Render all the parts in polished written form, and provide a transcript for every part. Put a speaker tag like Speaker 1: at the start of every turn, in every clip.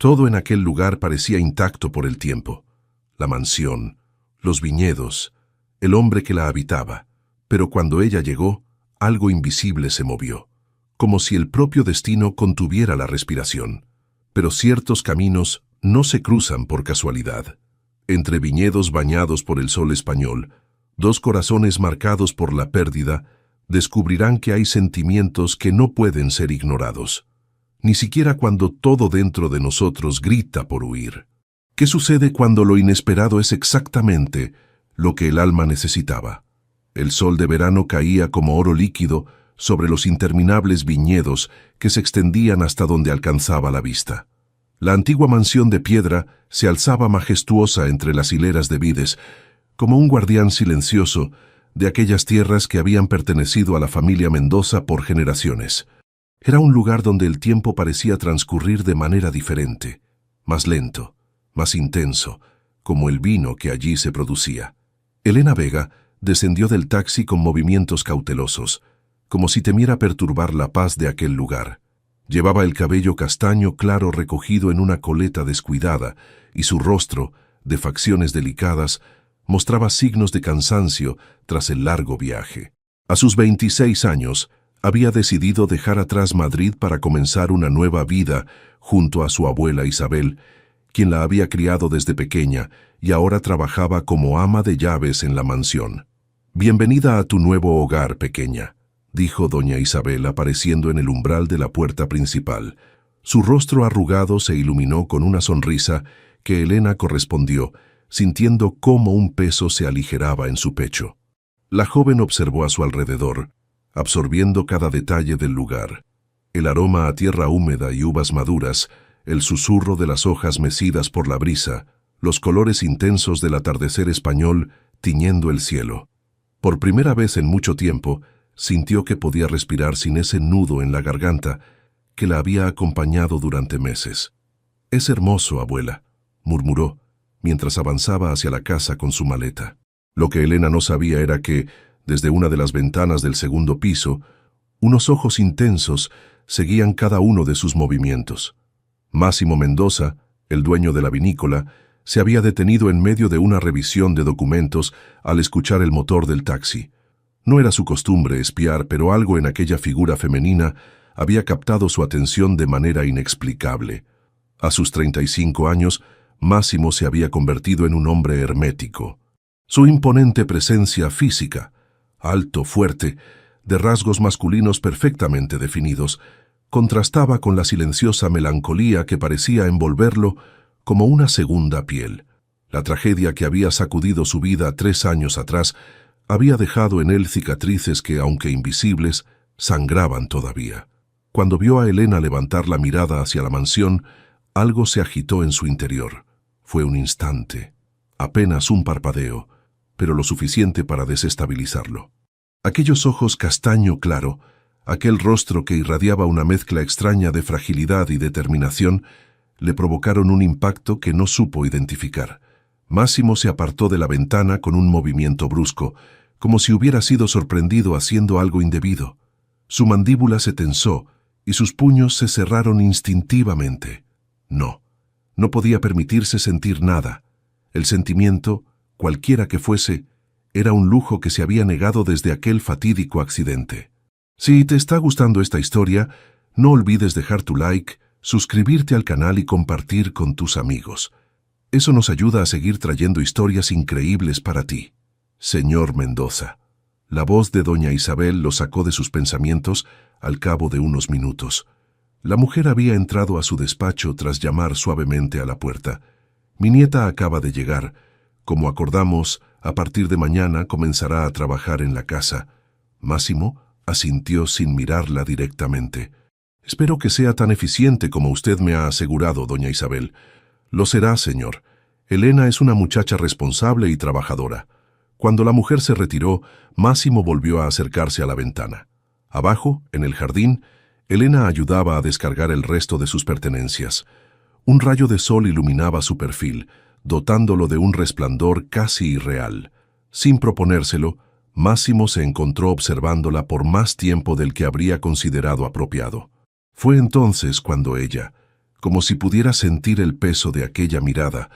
Speaker 1: Todo en aquel lugar parecía intacto por el tiempo. La mansión, los viñedos, el hombre que la habitaba. Pero cuando ella llegó, algo invisible se movió, como si el propio destino contuviera la respiración. Pero ciertos caminos no se cruzan por casualidad. Entre viñedos bañados por el sol español, dos corazones marcados por la pérdida descubrirán que hay sentimientos que no pueden ser ignorados, ni siquiera cuando todo dentro de nosotros grita por huir. ¿Qué sucede cuando lo inesperado es exactamente lo que el alma necesitaba? El sol de verano caía como oro líquido sobre los interminables viñedos que se extendían hasta donde alcanzaba la vista. La antigua mansión de piedra se alzaba majestuosa entre las hileras de vides, como un guardián silencioso de aquellas tierras que habían pertenecido a la familia Mendoza por generaciones. Era un lugar donde el tiempo parecía transcurrir de manera diferente, más lento, más intenso, como el vino que allí se producía. Elena Vega descendió del taxi con movimientos cautelosos, como si temiera perturbar la paz de aquel lugar. Llevaba el cabello castaño claro recogido en una coleta descuidada, y su rostro, de facciones delicadas, mostraba signos de cansancio tras el largo viaje. A sus 26 años, había decidido dejar atrás Madrid para comenzar una nueva vida junto a su abuela Isabel, quien la había criado desde pequeña y ahora trabajaba como ama de llaves en la mansión. «Bienvenida a tu nuevo hogar, pequeña», dijo doña Isabel apareciendo en el umbral de la puerta principal. Su rostro arrugado se iluminó con una sonrisa que Elena correspondió, sintiendo cómo un peso se aligeraba en su pecho. La joven observó a su alrededor, absorbiendo cada detalle del lugar. El aroma a tierra húmeda y uvas maduras, el susurro de las hojas mecidas por la brisa, los colores intensos del atardecer español tiñendo el cielo. Por primera vez en mucho tiempo, sintió que podía respirar sin ese nudo en la garganta que la había acompañado durante meses. «Es hermoso, abuela», murmuró, mientras avanzaba hacia la casa con su maleta. Lo que Elena no sabía era que, desde una de las ventanas del segundo piso, unos ojos intensos seguían cada uno de sus movimientos. Máximo Mendoza, el dueño de la vinícola, se había detenido en medio de una revisión de documentos al escuchar el motor del taxi. No era su costumbre espiar, pero algo en aquella figura femenina había captado su atención de manera inexplicable. A sus 35 años, Máximo se había convertido en un hombre hermético. Su imponente presencia física, alto, fuerte, de rasgos masculinos perfectamente definidos, contrastaba con la silenciosa melancolía que parecía envolverlo como una segunda piel. La tragedia que había sacudido su vida 3 años atrás había dejado en él cicatrices que, aunque invisibles, sangraban todavía. Cuando vio a Elena levantar la mirada hacia la mansión, algo se agitó en su interior. Fue un instante, apenas un parpadeo, pero lo suficiente para desestabilizarlo. Aquellos ojos castaño claro, aquel rostro que irradiaba una mezcla extraña de fragilidad y determinación, le provocaron un impacto que no supo identificar. Máximo se apartó de la ventana con un movimiento brusco, como si hubiera sido sorprendido haciendo algo indebido. Su mandíbula se tensó y sus puños se cerraron instintivamente. No podía permitirse sentir nada. El sentimiento, cualquiera que fuese, era un lujo que se había negado desde aquel fatídico accidente. Si te está gustando esta historia, no olvides dejar tu like, suscribirte al canal y compartir con tus amigos. Eso nos ayuda a seguir trayendo historias increíbles para ti. Señor Mendoza. La voz de doña Isabel lo sacó de sus pensamientos al cabo de unos minutos. La mujer había entrado a su despacho tras llamar suavemente a la puerta. Mi nieta acaba de llegar. Como acordamos, a partir de mañana comenzará a trabajar en la casa. Máximo asintió sin mirarla directamente. Espero que sea tan eficiente como usted me ha asegurado, doña Isabel. Lo será, señor. Elena es una muchacha responsable y trabajadora. Cuando la mujer se retiró, Máximo volvió a acercarse a la ventana. Abajo, en el jardín, Elena ayudaba a descargar el resto de sus pertenencias. Un rayo de sol iluminaba su perfil, dotándolo de un resplandor casi irreal. Sin proponérselo, Máximo se encontró observándola por más tiempo del que habría considerado apropiado. Fue entonces cuando ella, Como si pudiera sentir el peso de aquella mirada,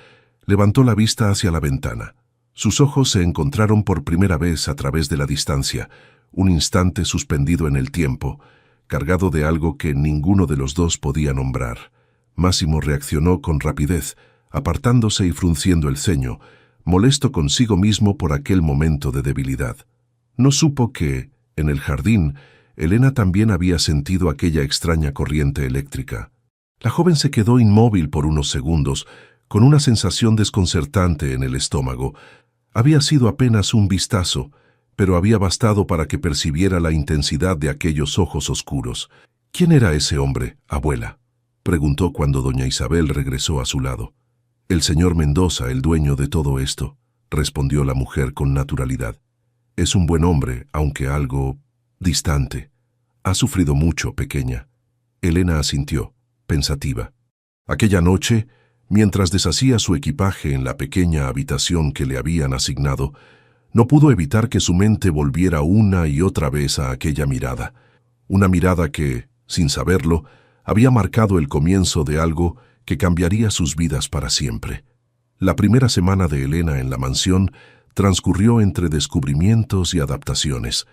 Speaker 1: levantó la vista hacia la ventana. Sus ojos se encontraron por primera vez a través de la distancia, un instante suspendido en el tiempo, cargado de algo que ninguno de los dos podía nombrar. Máximo reaccionó con rapidez, apartándose y frunciendo el ceño, molesto consigo mismo por aquel momento de debilidad. No supo que, en el jardín, Elena también había sentido aquella extraña corriente eléctrica. La joven se quedó inmóvil por unos segundos, con una sensación desconcertante en el estómago. Había sido apenas un vistazo, pero había bastado para que percibiera la intensidad de aquellos ojos oscuros. «¿Quién era ese hombre, abuela?», preguntó cuando doña Isabel regresó a su lado. «El señor Mendoza, el dueño de todo esto», respondió la mujer con naturalidad. «Es un buen hombre, aunque algo distante. Ha sufrido mucho, pequeña». Elena asintió, pensativa. Aquella noche, mientras deshacía su equipaje en la pequeña habitación que le habían asignado, no pudo evitar que su mente volviera una y otra vez a aquella mirada. Una mirada que, sin saberlo, había marcado el comienzo de algo que cambiaría sus vidas para siempre. La primera semana de Elena en la mansión transcurrió entre descubrimientos y adaptaciones.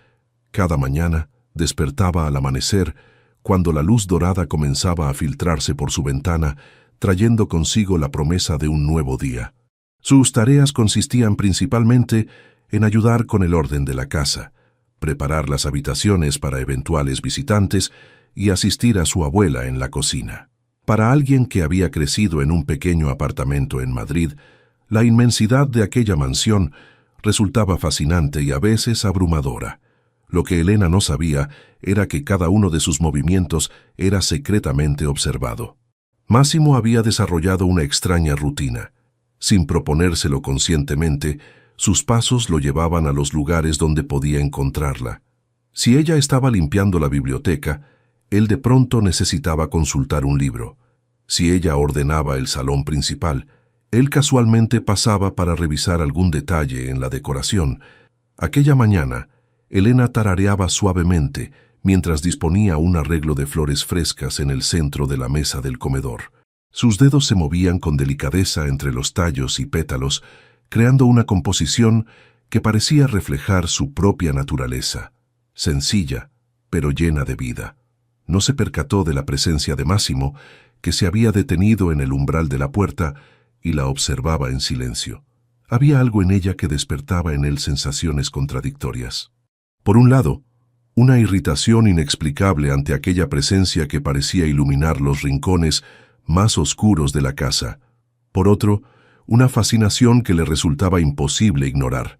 Speaker 1: Cada mañana despertaba al amanecer, cuando la luz dorada comenzaba a filtrarse por su ventana, trayendo consigo la promesa de un nuevo día. Sus tareas consistían principalmente en ayudar con el orden de la casa, preparar las habitaciones para eventuales visitantes y asistir a su abuela en la cocina. Para alguien que había crecido en un pequeño apartamento en Madrid, la inmensidad de aquella mansión resultaba fascinante y a veces abrumadora. Lo que Elena no sabía era que cada uno de sus movimientos era secretamente observado. Máximo había desarrollado una extraña rutina. Sin proponérselo conscientemente, sus pasos lo llevaban a los lugares donde podía encontrarla. Si ella estaba limpiando la biblioteca, él de pronto necesitaba consultar un libro. Si ella ordenaba el salón principal, él casualmente pasaba para revisar algún detalle en la decoración. Aquella mañana, Elena tarareaba suavemente mientras disponía un arreglo de flores frescas en el centro de la mesa del comedor. Sus dedos se movían con delicadeza entre los tallos y pétalos, creando una composición que parecía reflejar su propia naturaleza, sencilla, pero llena de vida. No se percató de la presencia de Máximo, que se había detenido en el umbral de la puerta y la observaba en silencio. Había algo en ella que despertaba en él sensaciones contradictorias. Por un lado, una irritación inexplicable ante aquella presencia que parecía iluminar los rincones más oscuros de la casa. Por otro, una fascinación que le resultaba imposible ignorar.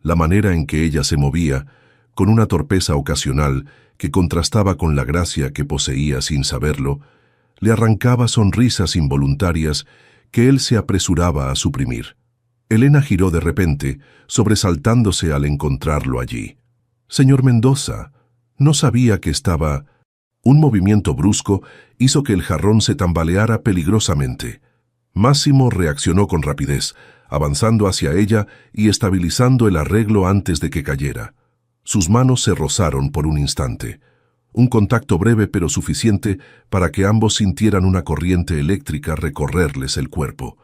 Speaker 1: La manera en que ella se movía, con una torpeza ocasional que contrastaba con la gracia que poseía sin saberlo, le arrancaba sonrisas involuntarias que él se apresuraba a suprimir. Elena giró de repente, sobresaltándose al encontrarlo allí. «Señor Mendoza, no sabía que estaba...». Un movimiento brusco hizo que el jarrón se tambaleara peligrosamente. Máximo reaccionó con rapidez, avanzando hacia ella y estabilizando el arreglo antes de que cayera. Sus manos se rozaron por un instante. Un contacto breve pero suficiente para que ambos sintieran una corriente eléctrica recorrerles el cuerpo.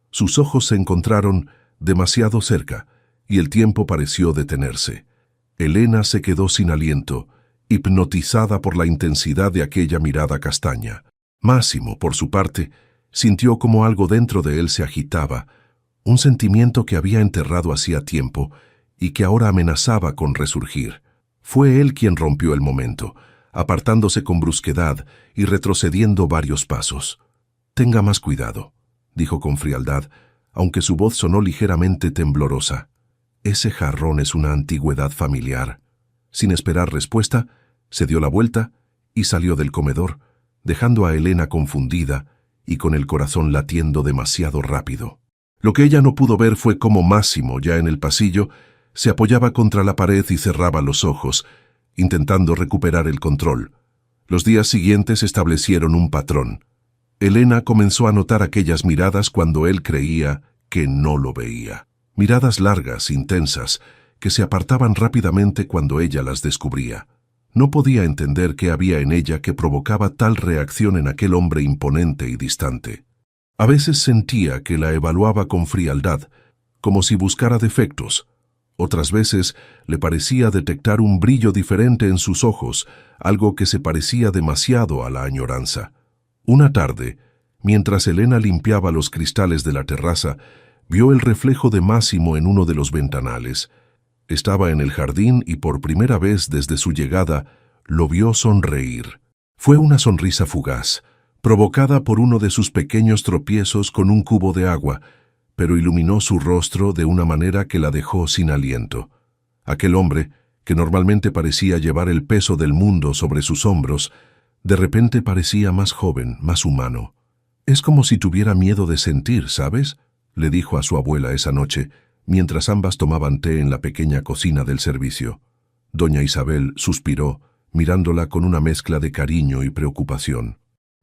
Speaker 1: Sus ojos se encontraron demasiado cerca y el tiempo pareció detenerse. Elena se quedó sin aliento, hipnotizada por la intensidad de aquella mirada castaña. Máximo, por su parte, sintió como algo dentro de él se agitaba, un sentimiento que había enterrado hacía tiempo y que ahora amenazaba con resurgir. Fue él quien rompió el momento, apartándose con brusquedad y retrocediendo varios pasos. «Tenga más cuidado», dijo con frialdad, aunque su voz sonó ligeramente temblorosa. «Ese jarrón es una antigüedad familiar». Sin esperar respuesta, se dio la vuelta y salió del comedor, dejando a Elena confundida y con el corazón latiendo demasiado rápido. Lo que ella no pudo ver fue cómo Máximo, ya en el pasillo, se apoyaba contra la pared y cerraba los ojos, intentando recuperar el control. Los días siguientes establecieron un patrón. Elena comenzó a notar aquellas miradas cuando él creía que no lo veía. Miradas largas, intensas, que se apartaban rápidamente cuando ella las descubría. No podía entender qué había en ella que provocaba tal reacción en aquel hombre imponente y distante. A veces sentía que la evaluaba con frialdad, como si buscara defectos. Otras veces le parecía detectar un brillo diferente en sus ojos, algo que se parecía demasiado a la añoranza. Una tarde, mientras Elena limpiaba los cristales de la terraza, vio el reflejo de Máximo en uno de los ventanales. Estaba en el jardín y por primera vez desde su llegada lo vio sonreír. Fue una sonrisa fugaz, provocada por uno de sus pequeños tropiezos con un cubo de agua, pero iluminó su rostro de una manera que la dejó sin aliento. Aquel hombre, que normalmente parecía llevar el peso del mundo sobre sus hombros, de repente parecía más joven, más humano. «Es como si tuviera miedo de sentir, ¿sabes?», le dijo a su abuela esa noche, mientras ambas tomaban té en la pequeña cocina del servicio. Doña Isabel suspiró, mirándola con una mezcla de cariño y preocupación.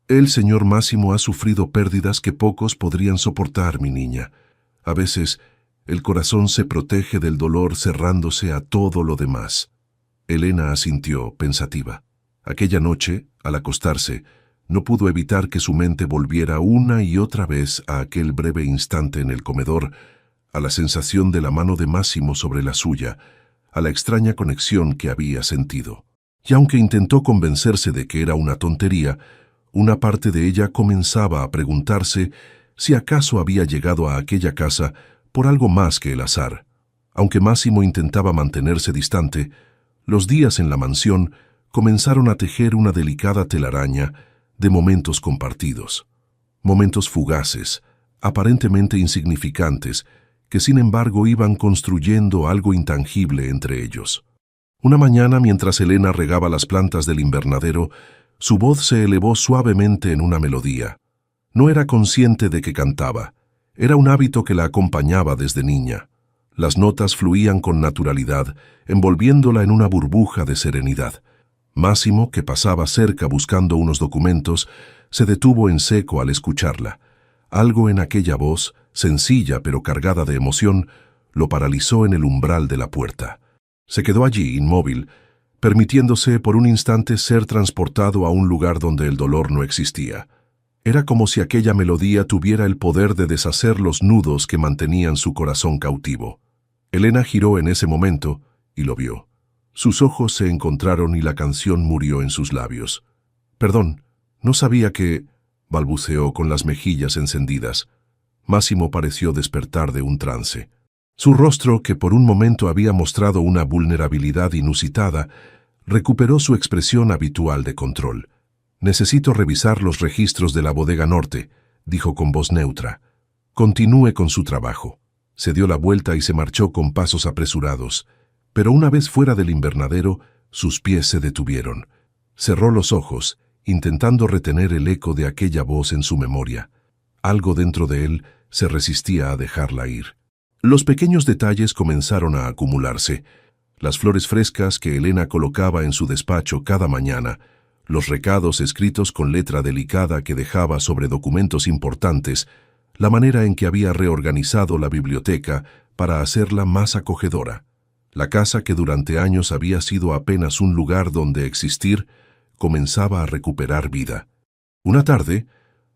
Speaker 1: «El señor Máximo ha sufrido pérdidas que pocos podrían soportar, mi niña. A veces, el corazón se protege del dolor cerrándose a todo lo demás». Elena asintió, pensativa. Aquella noche, al acostarse, no pudo evitar que su mente volviera una y otra vez a aquel breve instante en el comedor, a la sensación de la mano de Máximo sobre la suya, a la extraña conexión que había sentido. Y aunque intentó convencerse de que era una tontería, una parte de ella comenzaba a preguntarse si acaso había llegado a aquella casa por algo más que el azar. Aunque Máximo intentaba mantenerse distante, los días en la mansión comenzaron a tejer una delicada telaraña de momentos compartidos. Momentos fugaces, aparentemente insignificantes, que sin embargo iban construyendo algo intangible entre ellos. Una mañana, mientras Elena regaba las plantas del invernadero, su voz se elevó suavemente en una melodía. No era consciente de que cantaba. Era un hábito que la acompañaba desde niña. Las notas fluían con naturalidad, envolviéndola en una burbuja de serenidad. Máximo, que pasaba cerca buscando unos documentos, se detuvo en seco al escucharla. Algo en aquella voz, sencilla pero cargada de emoción, lo paralizó en el umbral de la puerta. Se quedó allí, inmóvil, permitiéndose por un instante ser transportado a un lugar donde el dolor no existía. Era como si aquella melodía tuviera el poder de deshacer los nudos que mantenían su corazón cautivo. Elena giró en ese momento y lo vio. Sus ojos se encontraron y la canción murió en sus labios. «Perdón, no sabía que...», balbuceó con las mejillas encendidas. Máximo pareció despertar de un trance. Su rostro, que por un momento había mostrado una vulnerabilidad inusitada, recuperó su expresión habitual de control. «Necesito revisar los registros de la bodega norte», dijo con voz neutra. «Continúe con su trabajo». Se dio la vuelta y se marchó con pasos apresurados. Pero una vez fuera del invernadero, sus pies se detuvieron. Cerró los ojos, intentando retener el eco de aquella voz en su memoria. Algo dentro de él se resistía a dejarla ir. Los pequeños detalles comenzaron a acumularse. Las flores frescas que Elena colocaba en su despacho cada mañana, los recados escritos con letra delicada que dejaba sobre documentos importantes, la manera en que había reorganizado la biblioteca para hacerla más acogedora. La casa, que durante años había sido apenas un lugar donde existir, comenzaba a recuperar vida. Una tarde,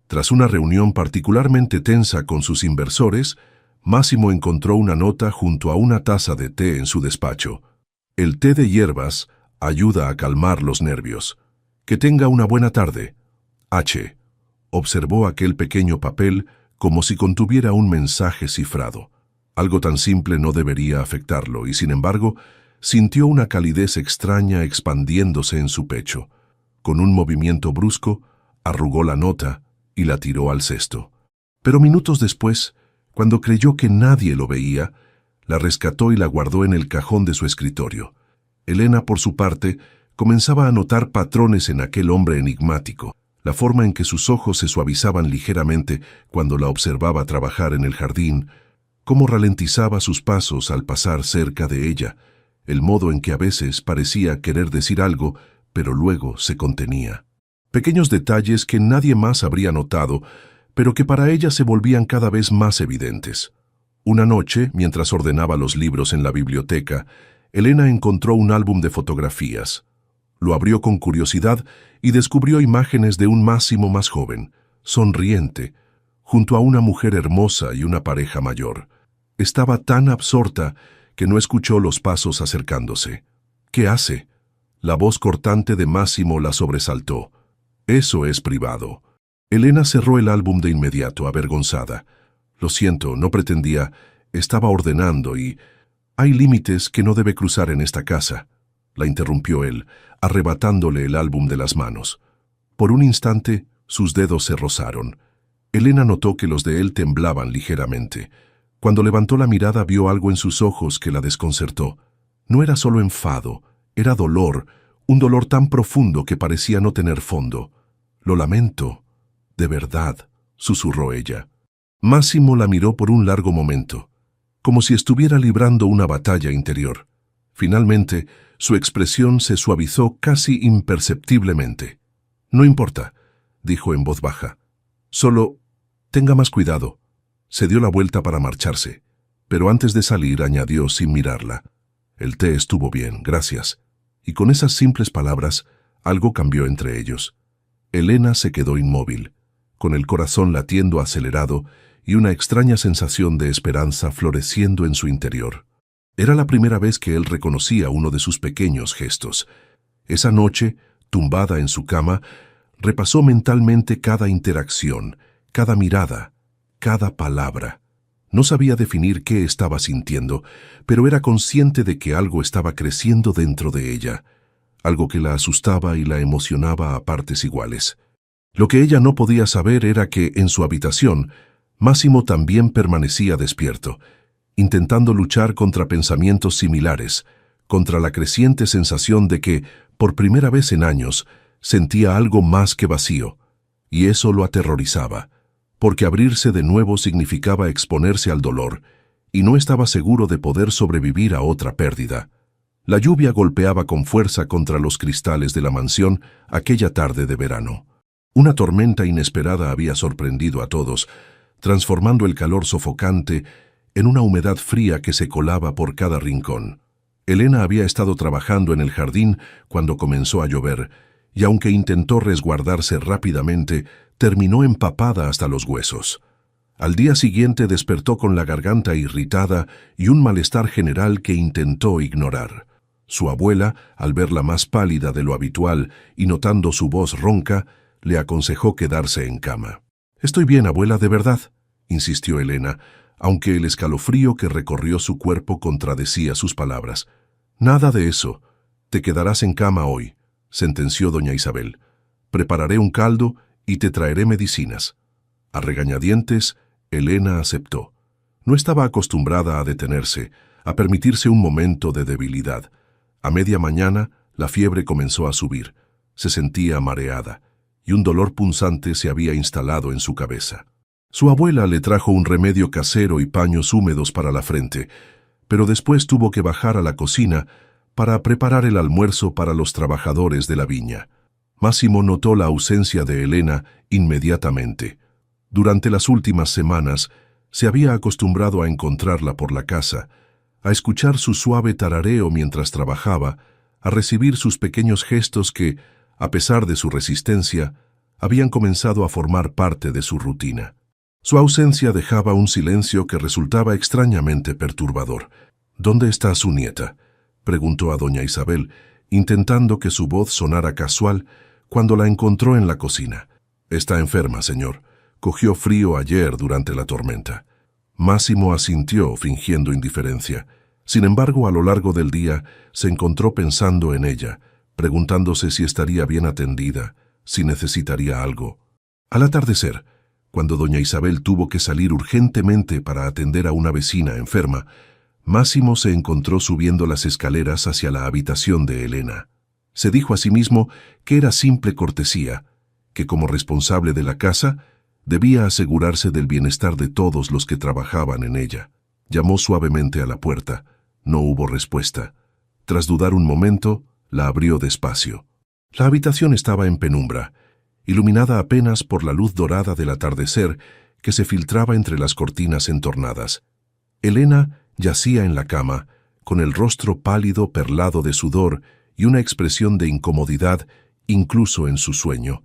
Speaker 1: tras una reunión particularmente tensa con sus inversores, Máximo encontró una nota junto a una taza de té en su despacho. «El té de hierbas ayuda a calmar los nervios. Que tenga una buena tarde. H». Observó aquel pequeño papel como si contuviera un mensaje cifrado. Algo tan simple no debería afectarlo y, sin embargo, sintió una calidez extraña expandiéndose en su pecho. Con un movimiento brusco, arrugó la nota y la tiró al cesto. Pero minutos después, cuando creyó que nadie lo veía, la rescató y la guardó en el cajón de su escritorio. Elena, por su parte, comenzaba a notar patrones en aquel hombre enigmático, la forma en que sus ojos se suavizaban ligeramente cuando la observaba trabajar en el jardín, cómo ralentizaba sus pasos al pasar cerca de ella, el modo en que a veces parecía querer decir algo, pero luego se contenía. Pequeños detalles que nadie más habría notado, pero que para ella se volvían cada vez más evidentes. Una noche, mientras ordenaba los libros en la biblioteca, Elena encontró un álbum de fotografías. Lo abrió con curiosidad y descubrió imágenes de un Máximo más joven, sonriente, junto a una mujer hermosa y una pareja mayor. Estaba tan absorta que no escuchó los pasos acercándose. «¿Qué hace?». La voz cortante de Máximo la sobresaltó. «Eso es privado». Elena cerró el álbum de inmediato, avergonzada. «Lo siento, no pretendía. Estaba ordenando y... Hay límites que no debe cruzar en esta casa», la interrumpió él, arrebatándole el álbum de las manos. Por un instante, sus dedos se rozaron. Elena notó que los de él temblaban ligeramente. Cuando levantó la mirada vio algo en sus ojos que la desconcertó. No era solo enfado, era dolor, un dolor tan profundo que parecía no tener fondo. «Lo lamento, de verdad», susurró ella. Máximo la miró por un largo momento, como si estuviera librando una batalla interior. Finalmente, su expresión se suavizó casi imperceptiblemente. «No importa», dijo en voz baja. «Solo tenga más cuidado». Se dio la vuelta para marcharse, pero antes de salir añadió sin mirarla: «El té estuvo bien, gracias». Y con esas simples palabras, algo cambió entre ellos. Elena se quedó inmóvil, con el corazón latiendo acelerado y una extraña sensación de esperanza floreciendo en su interior. Era la primera vez que él reconocía uno de sus pequeños gestos. Esa noche, tumbada en su cama, repasó mentalmente cada interacción, cada mirada, cada palabra. No sabía definir qué estaba sintiendo, pero era consciente de que algo estaba creciendo dentro de ella, algo que la asustaba y la emocionaba a partes iguales. Lo que ella no podía saber era que, en su habitación, Máximo también permanecía despierto, intentando luchar contra pensamientos similares, contra la creciente sensación de que, por primera vez en años, sentía algo más que vacío, y eso lo aterrorizaba, porque abrirse de nuevo significaba exponerse al dolor, y no estaba seguro de poder sobrevivir a otra pérdida. La lluvia golpeaba con fuerza contra los cristales de la mansión aquella tarde de verano. Una tormenta inesperada había sorprendido a todos, transformando el calor sofocante en una humedad fría que se colaba por cada rincón. Elena había estado trabajando en el jardín cuando comenzó a llover, y aunque intentó resguardarse rápidamente, terminó empapada hasta los huesos. Al día siguiente despertó con la garganta irritada y un malestar general que intentó ignorar. Su abuela, al verla más pálida de lo habitual y notando su voz ronca, le aconsejó quedarse en cama. «Estoy bien, abuela, de verdad», insistió Elena, aunque el escalofrío que recorrió su cuerpo contradecía sus palabras. «Nada de eso. Te quedarás en cama hoy», sentenció doña Isabel. «Prepararé un caldo y te traeré medicinas». A regañadientes, Elena aceptó. No estaba acostumbrada a detenerse, a permitirse un momento de debilidad. A media mañana, la fiebre comenzó a subir. Se sentía mareada, y un dolor punzante se había instalado en su cabeza. Su abuela le trajo un remedio casero y paños húmedos para la frente, pero después tuvo que bajar a la cocina para preparar el almuerzo para los trabajadores de la viña. Máximo notó la ausencia de Elena inmediatamente. Durante las últimas semanas, se había acostumbrado a encontrarla por la casa, a escuchar su suave tarareo mientras trabajaba, a recibir sus pequeños gestos que, a pesar de su resistencia, habían comenzado a formar parte de su rutina. Su ausencia dejaba un silencio que resultaba extrañamente perturbador. «¿Dónde está su nieta?», preguntó a doña Isabel, intentando que su voz sonara casual cuando la encontró en la cocina. «Está enferma, señor. Cogió frío ayer durante la tormenta». Máximo asintió, fingiendo indiferencia. Sin embargo, a lo largo del día, se encontró pensando en ella, preguntándose si estaría bien atendida, si necesitaría algo. Al atardecer, cuando doña Isabel tuvo que salir urgentemente para atender a una vecina enferma, Máximo se encontró subiendo las escaleras hacia la habitación de Elena. Se dijo a sí mismo que era simple cortesía, que como responsable de la casa, debía asegurarse del bienestar de todos los que trabajaban en ella. Llamó suavemente a la puerta. No hubo respuesta. Tras dudar un momento, la abrió despacio. La habitación estaba en penumbra, iluminada apenas por la luz dorada del atardecer que se filtraba entre las cortinas entornadas. Elena yacía en la cama, con el rostro pálido perlado de sudor y una expresión de incomodidad incluso en su sueño.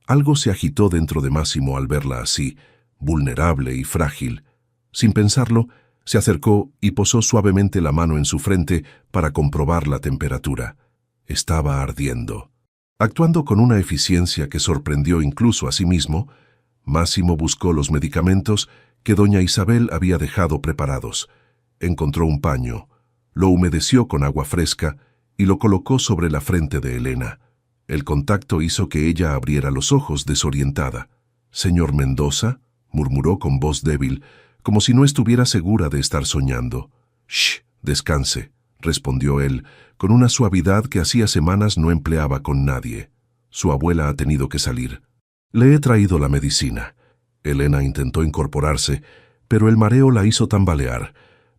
Speaker 1: Algo se agitó dentro de Máximo al verla así, vulnerable y frágil. Sin pensarlo, se acercó y posó suavemente la mano en su frente para comprobar la temperatura. Estaba ardiendo. Actuando con una eficiencia que sorprendió incluso a sí mismo, Máximo buscó los medicamentos que doña Isabel había dejado preparados. Encontró un paño, lo humedeció con agua fresca y lo colocó sobre la frente de Elena. El contacto hizo que ella abriera los ojos desorientada. «¿Señor Mendoza?», murmuró con voz débil, como si no estuviera segura de estar soñando. «Shh, descanse», respondió él, con una suavidad que hacía semanas no empleaba con nadie. «Su abuela ha tenido que salir. Le he traído la medicina». Elena intentó incorporarse, pero el mareo la hizo tambalear.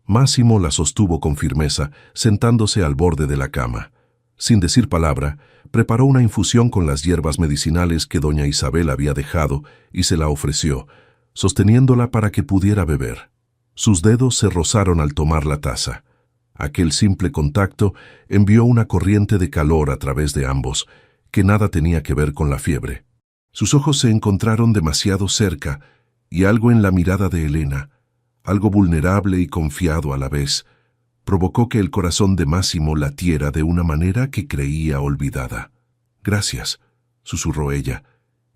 Speaker 1: Máximo la sostuvo con firmeza, sentándose al borde de la cama. Sin decir palabra, preparó una infusión con las hierbas medicinales que doña Isabel había dejado y se la ofreció, sosteniéndola para que pudiera beber. Sus dedos se rozaron al tomar la taza. Aquel simple contacto envió una corriente de calor a través de ambos, que nada tenía que ver con la fiebre. Sus ojos se encontraron demasiado cerca, y algo en la mirada de Elena, algo vulnerable y confiado a la vez, provocó que el corazón de Máximo latiera de una manera que creía olvidada. «Gracias», susurró ella,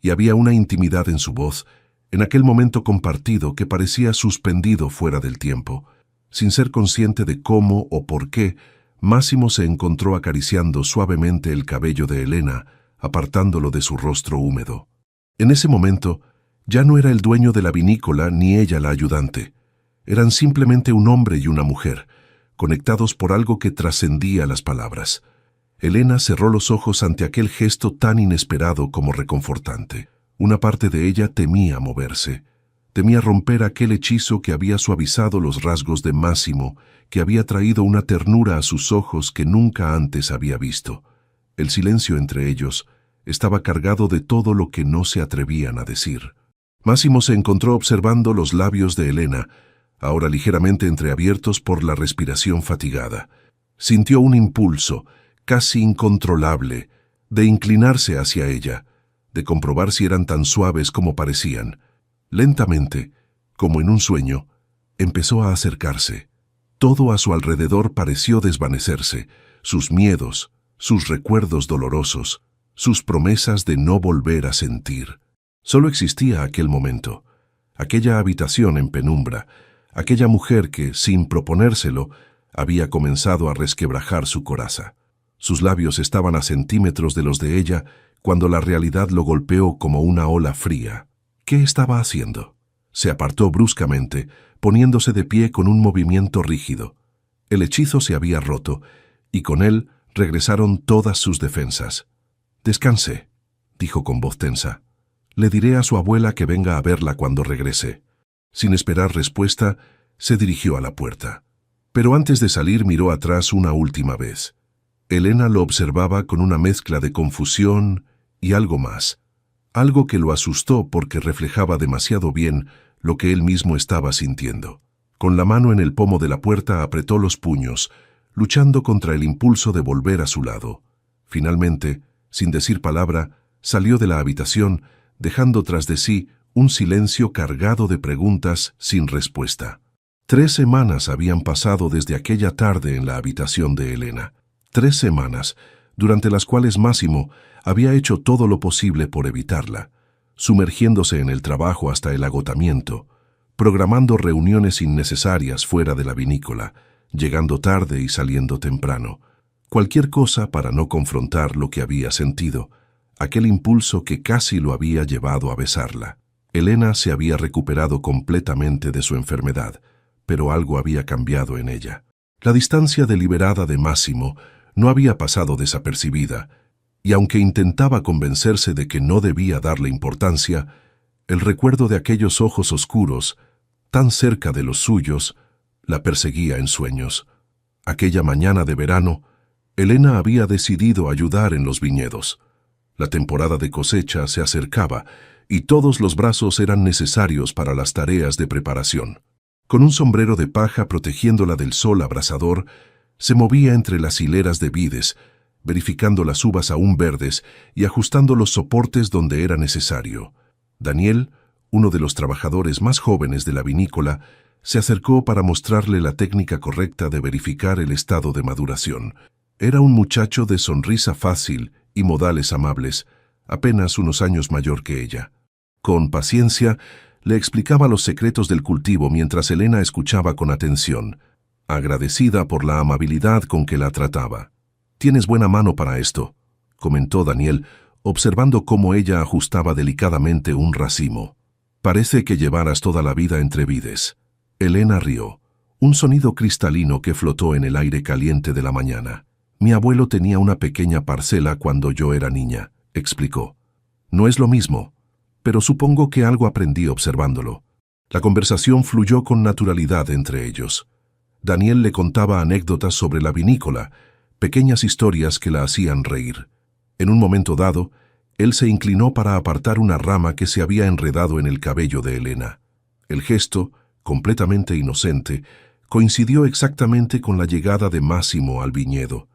Speaker 1: y había una intimidad en su voz, en aquel momento compartido que parecía suspendido fuera del tiempo. Sin ser consciente de cómo o por qué, Máximo se encontró acariciando suavemente el cabello de Elena, apartándolo de su rostro húmedo. En ese momento, ya no era el dueño de la vinícola ni ella la ayudante. Eran simplemente un hombre y una mujer, conectados por algo que trascendía las palabras. Elena cerró los ojos ante aquel gesto tan inesperado como reconfortante. Una parte de ella temía moverse. Temía romper aquel hechizo que había suavizado los rasgos de Máximo, que había traído una ternura a sus ojos que nunca antes había visto. El silencio entre ellos estaba cargado de todo lo que no se atrevían a decir. Máximo se encontró observando los labios de Elena, ahora ligeramente entreabiertos por la respiración fatigada. Sintió un impulso, casi incontrolable, de inclinarse hacia ella, de comprobar si eran tan suaves como parecían. Lentamente, como en un sueño, empezó a acercarse. Todo a su alrededor pareció desvanecerse, sus miedos, sus recuerdos dolorosos, sus promesas de no volver a sentir. Solo existía aquel momento, aquella habitación en penumbra, aquella mujer que, sin proponérselo, había comenzado a resquebrajar su coraza. Sus labios estaban a centímetros de los de ella cuando la realidad lo golpeó como una ola fría. ¿Qué estaba haciendo? Se apartó bruscamente, poniéndose de pie con un movimiento rígido. El hechizo se había roto, y con él regresaron todas sus defensas. «Descanse», dijo con voz tensa. «Le diré a su abuela que venga a verla cuando regrese». Sin esperar respuesta, se dirigió a la puerta. Pero antes de salir miró atrás una última vez. Elena lo observaba con una mezcla de confusión y algo más. Algo que lo asustó porque reflejaba demasiado bien lo que él mismo estaba sintiendo. Con la mano en el pomo de la puerta apretó los puños, luchando contra el impulso de volver a su lado. Finalmente, sin decir palabra, salió de la habitación, dejando tras de sí un silencio cargado de preguntas sin respuesta. 3 semanas habían pasado desde aquella tarde en la habitación de Elena. 3 semanas, durante las cuales Máximo había hecho todo lo posible por evitarla, sumergiéndose en el trabajo hasta el agotamiento, programando reuniones innecesarias fuera de la vinícola, llegando tarde y saliendo temprano. Cualquier cosa para no confrontar lo que había sentido, aquel impulso que casi lo había llevado a besarla. Elena se había recuperado completamente de su enfermedad, pero algo había cambiado en ella. La distancia deliberada de Máximo no había pasado desapercibida, y aunque intentaba convencerse de que no debía darle importancia, el recuerdo de aquellos ojos oscuros, tan cerca de los suyos, la perseguía en sueños. Aquella mañana de verano, Elena había decidido ayudar en los viñedos. La temporada de cosecha se acercaba y todos los brazos eran necesarios para las tareas de preparación. Con un sombrero de paja protegiéndola del sol abrasador, se movía entre las hileras de vides, verificando las uvas aún verdes y ajustando los soportes donde era necesario. Daniel, uno de los trabajadores más jóvenes de la vinícola, se acercó para mostrarle la técnica correcta de verificar el estado de maduración. Era un muchacho de sonrisa fácil y modales amables, apenas unos años mayor que ella. Con paciencia, le explicaba los secretos del cultivo mientras Elena escuchaba con atención, agradecida por la amabilidad con que la trataba. «Tienes buena mano para esto», comentó Daniel, observando cómo ella ajustaba delicadamente un racimo. «Parece que llevaras toda la vida entre vides». Elena rió, un sonido cristalino que flotó en el aire caliente de la mañana. «Mi abuelo tenía una pequeña parcela cuando yo era niña», explicó. «No es lo mismo, pero supongo que algo aprendí observándolo». La conversación fluyó con naturalidad entre ellos. Daniel le contaba anécdotas sobre la vinícola, pequeñas historias que la hacían reír. En un momento dado, él se inclinó para apartar una rama que se había enredado en el cabello de Elena. El gesto, completamente inocente, coincidió exactamente con la llegada de Máximo al viñedo.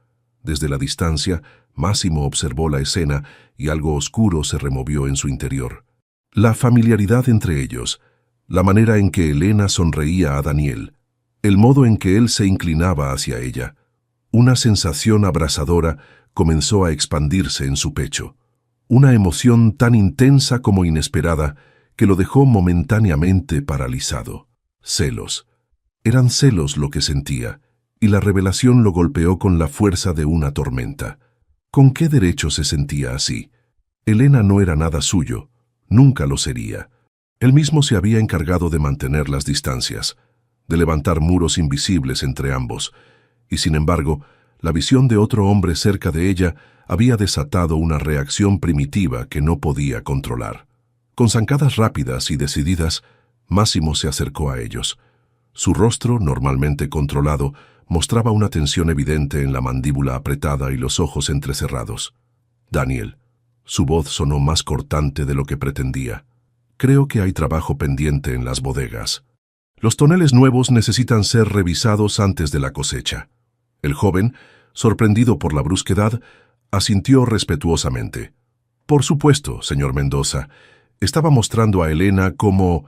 Speaker 1: Desde la distancia, Máximo observó la escena y algo oscuro se removió en su interior. La familiaridad entre ellos, la manera en que Elena sonreía a Daniel, el modo en que él se inclinaba hacia ella. Una sensación abrasadora comenzó a expandirse en su pecho. Una emoción tan intensa como inesperada que lo dejó momentáneamente paralizado. Celos. Eran celos lo que sentía, y la revelación lo golpeó con la fuerza de una tormenta. ¿Con qué derecho se sentía así? Elena no era nada suyo, nunca lo sería. Él mismo se había encargado de mantener las distancias, de levantar muros invisibles entre ambos, y sin embargo, la visión de otro hombre cerca de ella había desatado una reacción primitiva que no podía controlar. Con zancadas rápidas y decididas, Máximo se acercó a ellos. Su rostro, normalmente controlado, mostraba una tensión evidente en la mandíbula apretada y los ojos entrecerrados. «Daniel». Su voz sonó más cortante de lo que pretendía. «Creo que hay trabajo pendiente en las bodegas. Los toneles nuevos necesitan ser revisados antes de la cosecha». El joven, sorprendido por la brusquedad, asintió respetuosamente. «Por supuesto, señor Mendoza. Estaba mostrando a Elena cómo...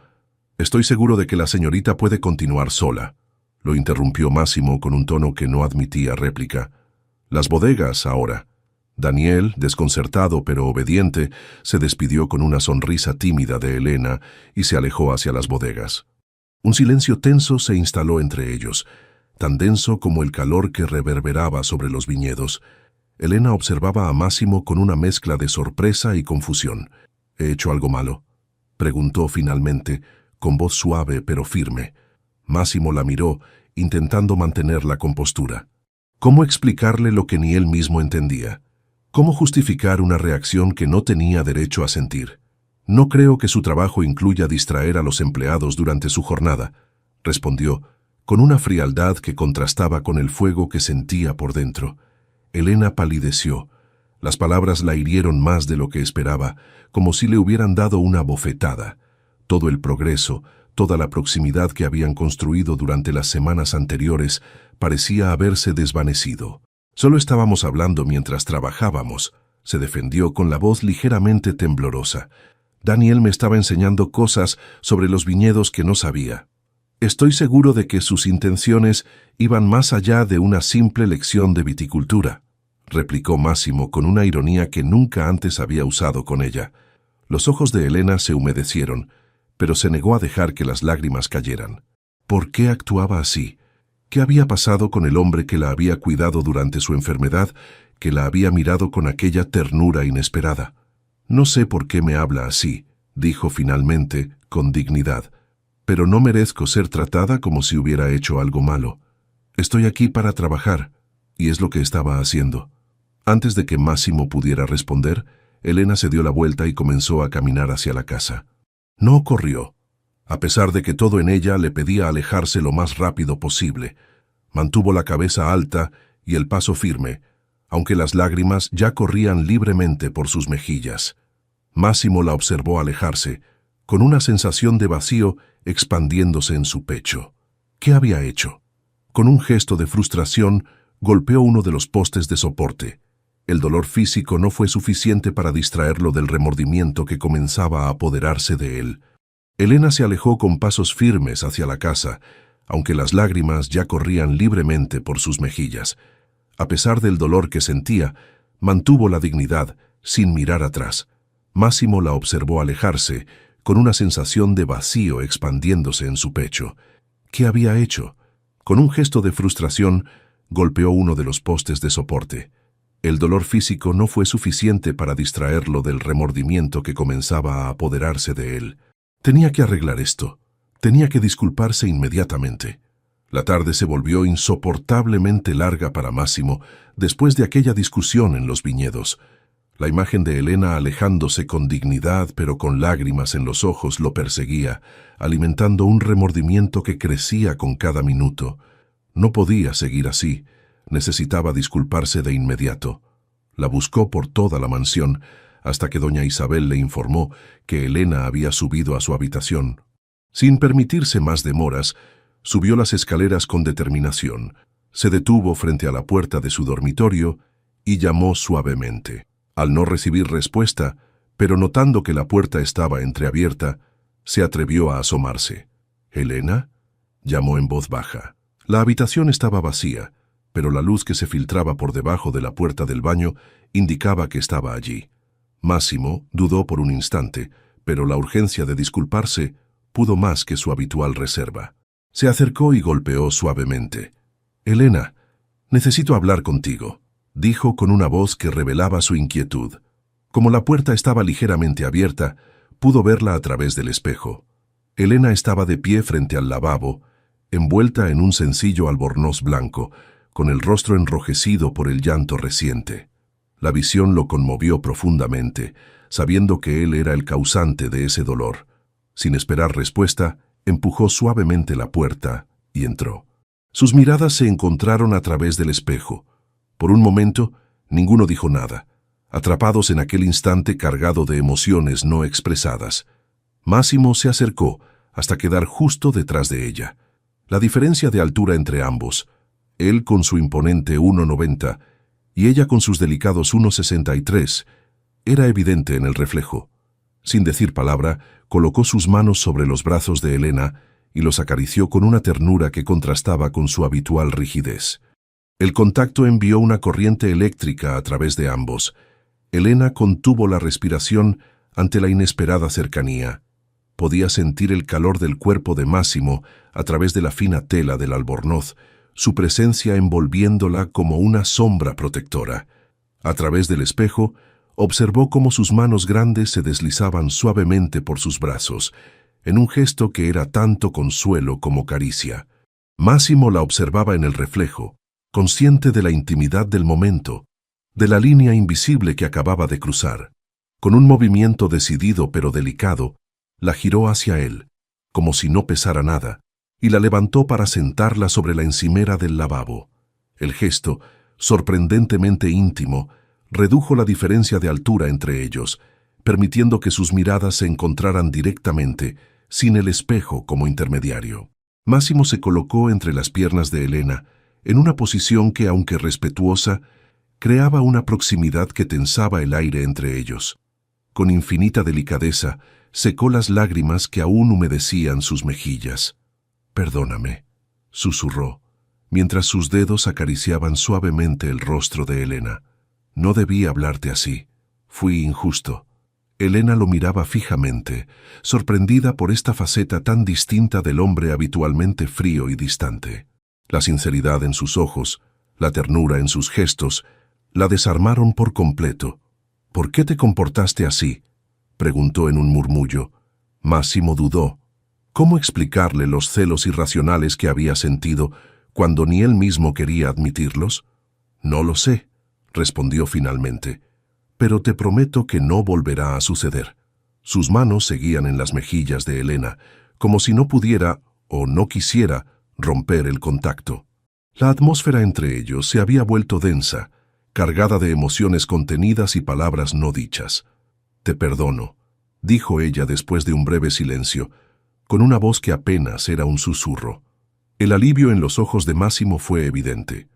Speaker 1: Estoy seguro de que la señorita puede continuar sola», lo interrumpió Máximo con un tono que no admitía réplica. «Las bodegas, ahora». Daniel, desconcertado pero obediente, se despidió con una sonrisa tímida de Elena y se alejó hacia las bodegas. Un silencio tenso se instaló entre ellos, tan denso como el calor que reverberaba sobre los viñedos. Elena observaba a Máximo con una mezcla de sorpresa y confusión. «¿He hecho algo malo?», preguntó finalmente, con voz suave pero firme. Máximo la miró, intentando mantener la compostura. ¿Cómo explicarle lo que ni él mismo entendía? ¿Cómo justificar una reacción que no tenía derecho a sentir? «No creo que su trabajo incluya distraer a los empleados durante su jornada», respondió, con una frialdad que contrastaba con el fuego que sentía por dentro. Elena palideció. Las palabras la hirieron más de lo que esperaba, como si le hubieran dado una bofetada. Todo el progreso, toda la proximidad que habían construido durante las semanas anteriores parecía haberse desvanecido. «Solo estábamos hablando mientras trabajábamos», se defendió con la voz ligeramente temblorosa. «Daniel me estaba enseñando cosas sobre los viñedos que no sabía. Estoy seguro de que sus intenciones iban más allá de una simple lección de viticultura», replicó Máximo con una ironía que nunca antes había usado con ella. Los ojos de Elena se humedecieron, pero se negó a dejar que las lágrimas cayeran. ¿Por qué actuaba así? ¿Qué había pasado con el hombre que la había cuidado durante su enfermedad, que la había mirado con aquella ternura inesperada? «No sé por qué me habla así», dijo finalmente, con dignidad, «pero no merezco ser tratada como si hubiera hecho algo malo. Estoy aquí para trabajar, y es lo que estaba haciendo». Antes de que Máximo pudiera responder, Elena se dio la vuelta y comenzó a caminar hacia la casa. No corrió, a pesar de que todo en ella le pedía alejarse lo más rápido posible. Mantuvo la cabeza alta y el paso firme, aunque las lágrimas ya corrían libremente por sus mejillas. Máximo la observó alejarse, con una sensación de vacío expandiéndose en su pecho. ¿Qué había hecho? Con un gesto de frustración, golpeó uno de los postes de soporte. El dolor físico no fue suficiente para distraerlo del remordimiento que comenzaba a apoderarse de él. Elena se alejó con pasos firmes hacia la casa, aunque las lágrimas ya corrían libremente por sus mejillas. A pesar del dolor que sentía, mantuvo la dignidad, sin mirar atrás. Máximo la observó alejarse, con una sensación de vacío expandiéndose en su pecho. ¿Qué había hecho? Con un gesto de frustración, golpeó uno de los postes de soporte. El dolor físico no fue suficiente para distraerlo del remordimiento que comenzaba a apoderarse de él. Tenía que arreglar esto. Tenía que disculparse inmediatamente. La tarde se volvió insoportablemente larga para Máximo después de aquella discusión en los viñedos. La imagen de Elena alejándose con dignidad pero con lágrimas en los ojos lo perseguía, alimentando un remordimiento que crecía con cada minuto. No podía seguir así. Necesitaba disculparse de inmediato. La buscó por toda la mansión, hasta que doña Isabel le informó que Elena había subido a su habitación. Sin permitirse más demoras, subió las escaleras con determinación, se detuvo frente a la puerta de su dormitorio y llamó suavemente. Al no recibir respuesta, pero notando que la puerta estaba entreabierta, se atrevió a asomarse. «¿Elena?», llamó en voz baja. La habitación estaba vacía, pero la luz que se filtraba por debajo de la puerta del baño indicaba que estaba allí. Máximo dudó por un instante, pero la urgencia de disculparse pudo más que su habitual reserva. Se acercó y golpeó suavemente. «Elena, necesito hablar contigo», dijo con una voz que revelaba su inquietud. Como la puerta estaba ligeramente abierta, pudo verla a través del espejo. Elena estaba de pie frente al lavabo, envuelta en un sencillo albornoz blanco, con el rostro enrojecido por el llanto reciente. La visión lo conmovió profundamente, sabiendo que él era el causante de ese dolor. Sin esperar respuesta, empujó suavemente la puerta y entró. Sus miradas se encontraron a través del espejo. Por un momento, ninguno dijo nada, atrapados en aquel instante cargado de emociones no expresadas. Máximo se acercó hasta quedar justo detrás de ella. La diferencia de altura entre ambos, él con su imponente 1,90 y ella con sus delicados 1,63, era evidente en el reflejo. Sin decir palabra, colocó sus manos sobre los brazos de Elena y los acarició con una ternura que contrastaba con su habitual rigidez. El contacto envió una corriente eléctrica a través de ambos. Elena contuvo la respiración ante la inesperada cercanía. Podía sentir el calor del cuerpo de Máximo a través de la fina tela del albornoz, su presencia envolviéndola como una sombra protectora. A través del espejo, observó cómo sus manos grandes se deslizaban suavemente por sus brazos, en un gesto que era tanto consuelo como caricia. Máximo la observaba en el reflejo, consciente de la intimidad del momento, de la línea invisible que acababa de cruzar. Con un movimiento decidido pero delicado, la giró hacia él, como si no pesara nada, y la levantó para sentarla sobre la encimera del lavabo. El gesto, sorprendentemente íntimo, redujo la diferencia de altura entre ellos, permitiendo que sus miradas se encontraran directamente, sin el espejo como intermediario. Máximo se colocó entre las piernas de Elena, en una posición que, aunque respetuosa, creaba una proximidad que tensaba el aire entre ellos. Con infinita delicadeza, secó las lágrimas que aún humedecían sus mejillas. «Perdóname», susurró, mientras sus dedos acariciaban suavemente el rostro de Elena. «No debí hablarte así. Fui injusto». Elena lo miraba fijamente, sorprendida por esta faceta tan distinta del hombre habitualmente frío y distante. La sinceridad en sus ojos, la ternura en sus gestos, la desarmaron por completo. «¿Por qué te comportaste así?», preguntó en un murmullo. Máximo dudó. ¿Cómo explicarle los celos irracionales que había sentido cuando ni él mismo quería admitirlos? «No lo sé», respondió finalmente, «pero te prometo que no volverá a suceder». Sus manos seguían en las mejillas de Elena, como si no pudiera o no quisiera romper el contacto. La atmósfera entre ellos se había vuelto densa, cargada de emociones contenidas y palabras no dichas. «Te perdono», dijo ella después de un breve silencio, con una voz que apenas era un susurro. El alivio en los ojos de Máximo fue evidente.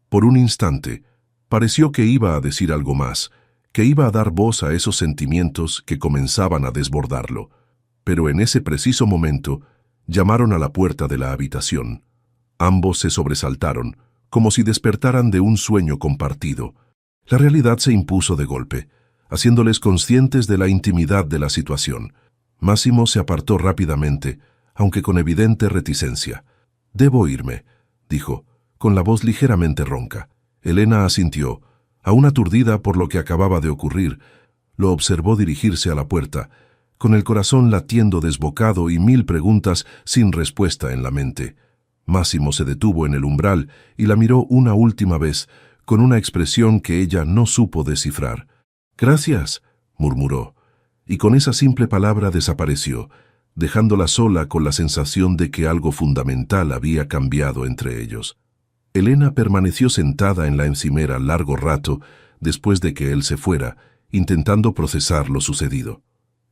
Speaker 1: Por un instante, Pareció que iba a decir algo más, que iba a dar voz a esos sentimientos que comenzaban a desbordarlo. Pero en ese preciso momento, llamaron a la puerta de la habitación. Ambos se sobresaltaron, como si despertaran de un sueño compartido. La realidad se impuso de golpe, haciéndoles conscientes de la intimidad de la situación. Máximo se apartó rápidamente, aunque con evidente reticencia. «Debo irme», dijo, con la voz ligeramente ronca. Elena asintió, aún aturdida por lo que acababa de ocurrir. Lo observó dirigirse a la puerta, con el corazón latiendo desbocado y mil preguntas sin respuesta en la mente. Máximo se detuvo en el umbral y la miró una última vez, con una expresión que ella no supo descifrar. «Gracias», murmuró, y con esa simple palabra desapareció, dejándola sola con la sensación de que algo fundamental había cambiado entre ellos. Elena permaneció sentada en la encimera largo rato después de que él se fuera, intentando procesar lo sucedido.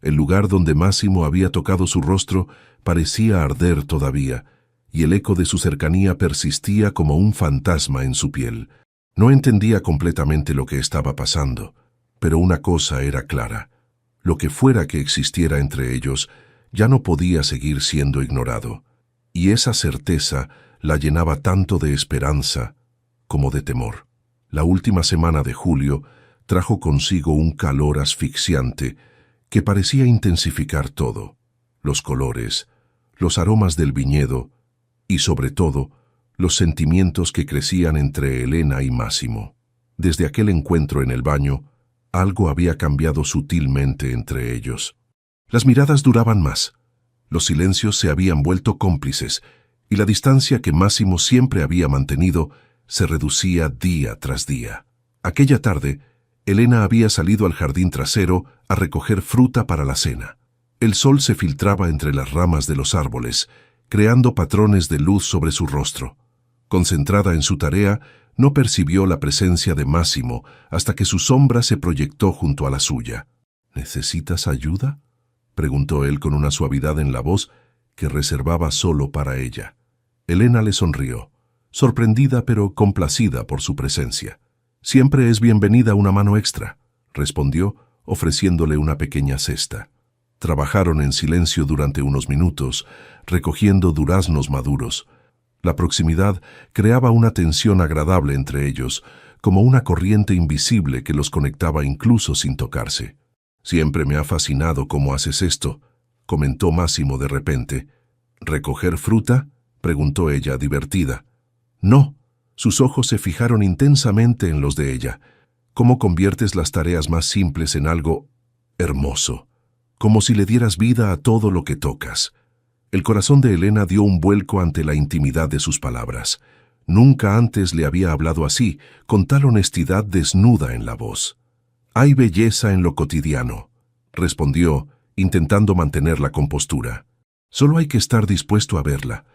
Speaker 1: El lugar donde Máximo había tocado su rostro parecía arder todavía, y el eco de su cercanía persistía como un fantasma en su piel. No entendía completamente lo que estaba pasando, pero una cosa era clara: lo que fuera que existiera entre ellos ya no podía seguir siendo ignorado, y esa certeza la llenaba tanto de esperanza como de temor. La última semana de julio trajo consigo un calor asfixiante que parecía intensificar todo: los colores, los aromas del viñedo y, sobre todo, los sentimientos que crecían entre Elena y Máximo. Desde aquel encuentro en el baño, algo había cambiado sutilmente entre ellos. Las miradas duraban más, los silencios se habían vuelto cómplices, y la distancia que Máximo siempre había mantenido se reducía día tras día. Aquella tarde, Elena había salido al jardín trasero a recoger fruta para la cena. El sol se filtraba entre las ramas de los árboles, creando patrones de luz sobre su rostro. Concentrada en su tarea, no percibió la presencia de Máximo hasta que su sombra se proyectó junto a la suya. «¿Necesitas ayuda?», preguntó él con una suavidad en la voz que reservaba solo para ella. Elena le sonrió, sorprendida pero complacida por su presencia. «Siempre es bienvenida una mano extra», respondió, ofreciéndole una pequeña cesta. Trabajaron en silencio durante unos minutos, recogiendo duraznos maduros. La proximidad creaba una tensión agradable entre ellos, como una corriente invisible que los conectaba incluso sin tocarse. «Siempre me ha fascinado cómo haces esto», comentó Máximo de repente. «¿Recoger fruta?», preguntó ella, divertida. «No». Sus ojos se fijaron intensamente en los de ella. «¿Cómo conviertes las tareas más simples en algo hermoso? Como si le dieras vida a todo lo que tocas». El corazón de Elena dio un vuelco ante la intimidad de sus palabras. Nunca antes le había hablado así, con tal honestidad desnuda en la voz. «Hay belleza en lo cotidiano», respondió, intentando mantener la compostura. «Solo hay que estar dispuesto a verla».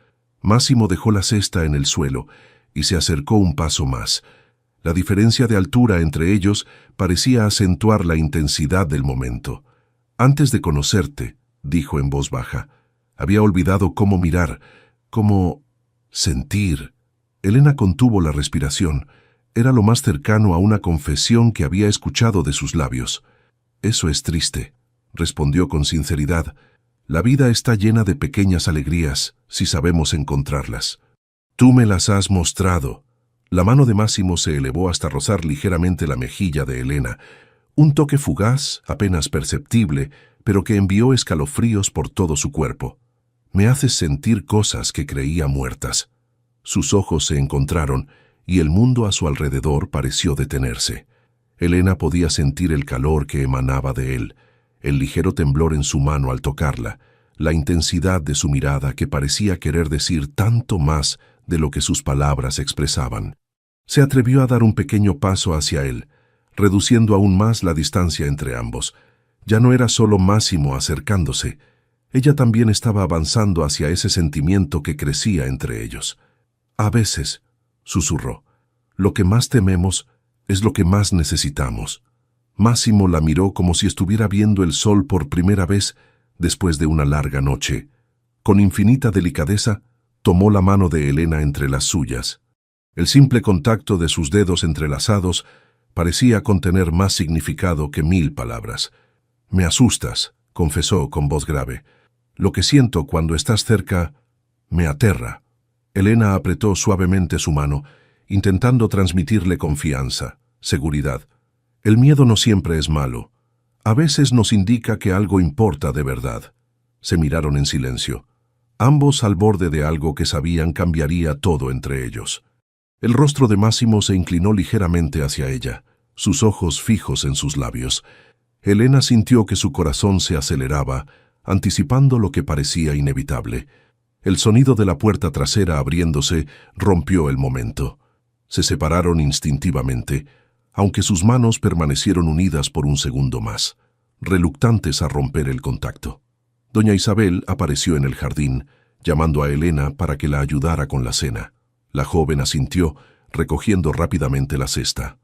Speaker 1: Máximo dejó la cesta en el suelo y se acercó un paso más. La diferencia de altura entre ellos parecía acentuar la intensidad del momento. «Antes de conocerte», dijo en voz baja, «había olvidado cómo mirar, cómo sentir». Elena contuvo la respiración. Era lo más cercano a una confesión que había escuchado de sus labios. «Eso es triste», respondió con sinceridad. «La vida está llena de pequeñas alegrías, si sabemos encontrarlas. Tú me las has mostrado». La mano de Máximo se elevó hasta rozar ligeramente la mejilla de Elena. Un toque fugaz, apenas perceptible, pero que envió escalofríos por todo su cuerpo. «Me haces sentir cosas que creía muertas». Sus ojos se encontraron y el mundo a su alrededor pareció detenerse. Elena podía sentir el calor que emanaba de él, el ligero temblor en su mano al tocarla, la intensidad de su mirada que parecía querer decir tanto más de lo que sus palabras expresaban. Se atrevió a dar un pequeño paso hacia él, reduciendo aún más la distancia entre ambos. Ya no era solo Máximo acercándose, ella también estaba avanzando hacia ese sentimiento que crecía entre ellos. «A veces», susurró, «lo que más tememos es lo que más necesitamos». Máximo la miró como si estuviera viendo el sol por primera vez después de una larga noche. Con infinita delicadeza, tomó la mano de Elena entre las suyas. El simple contacto de sus dedos entrelazados parecía contener más significado que 1000 palabras. «Me asustas», confesó con voz grave. «Lo que siento cuando estás cerca me aterra». Elena apretó suavemente su mano, intentando transmitirle confianza, seguridad. El miedo no siempre es malo. A veces nos indica que algo importa de verdad. Se miraron en silencio, ambos al borde de algo que sabían cambiaría todo entre ellos. El rostro de Máximo se inclinó ligeramente hacia ella, sus ojos fijos en sus labios. Elena sintió que su corazón se aceleraba, anticipando lo que parecía inevitable. El sonido de la puerta trasera abriéndose rompió el momento. Se separaron instintivamente, aunque sus manos permanecieron unidas por un segundo más, reluctantes a romper el contacto. Doña Isabel apareció en el jardín, llamando a Elena para que la ayudara con la cena. La joven asintió, recogiendo rápidamente la cesta.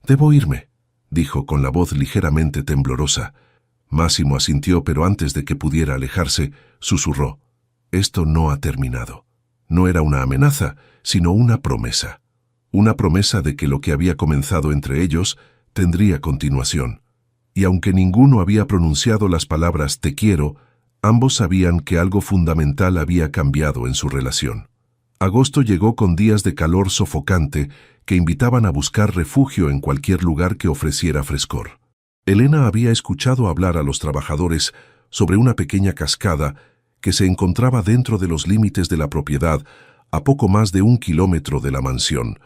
Speaker 1: «Debo irme», dijo con la voz ligeramente temblorosa. Máximo asintió, pero antes de que pudiera alejarse, susurró: «Esto no ha terminado». No era una amenaza, sino una promesa. Una promesa de que lo que había comenzado entre ellos tendría continuación. Y aunque ninguno había pronunciado las palabras «te quiero», ambos sabían que algo fundamental había cambiado en su relación. Agosto llegó con días de calor sofocante que invitaban a buscar refugio en cualquier lugar que ofreciera frescor. Elena había escuchado hablar a los trabajadores sobre una pequeña cascada que se encontraba dentro de los límites de la propiedad, a poco más de 1 kilómetro de la mansión,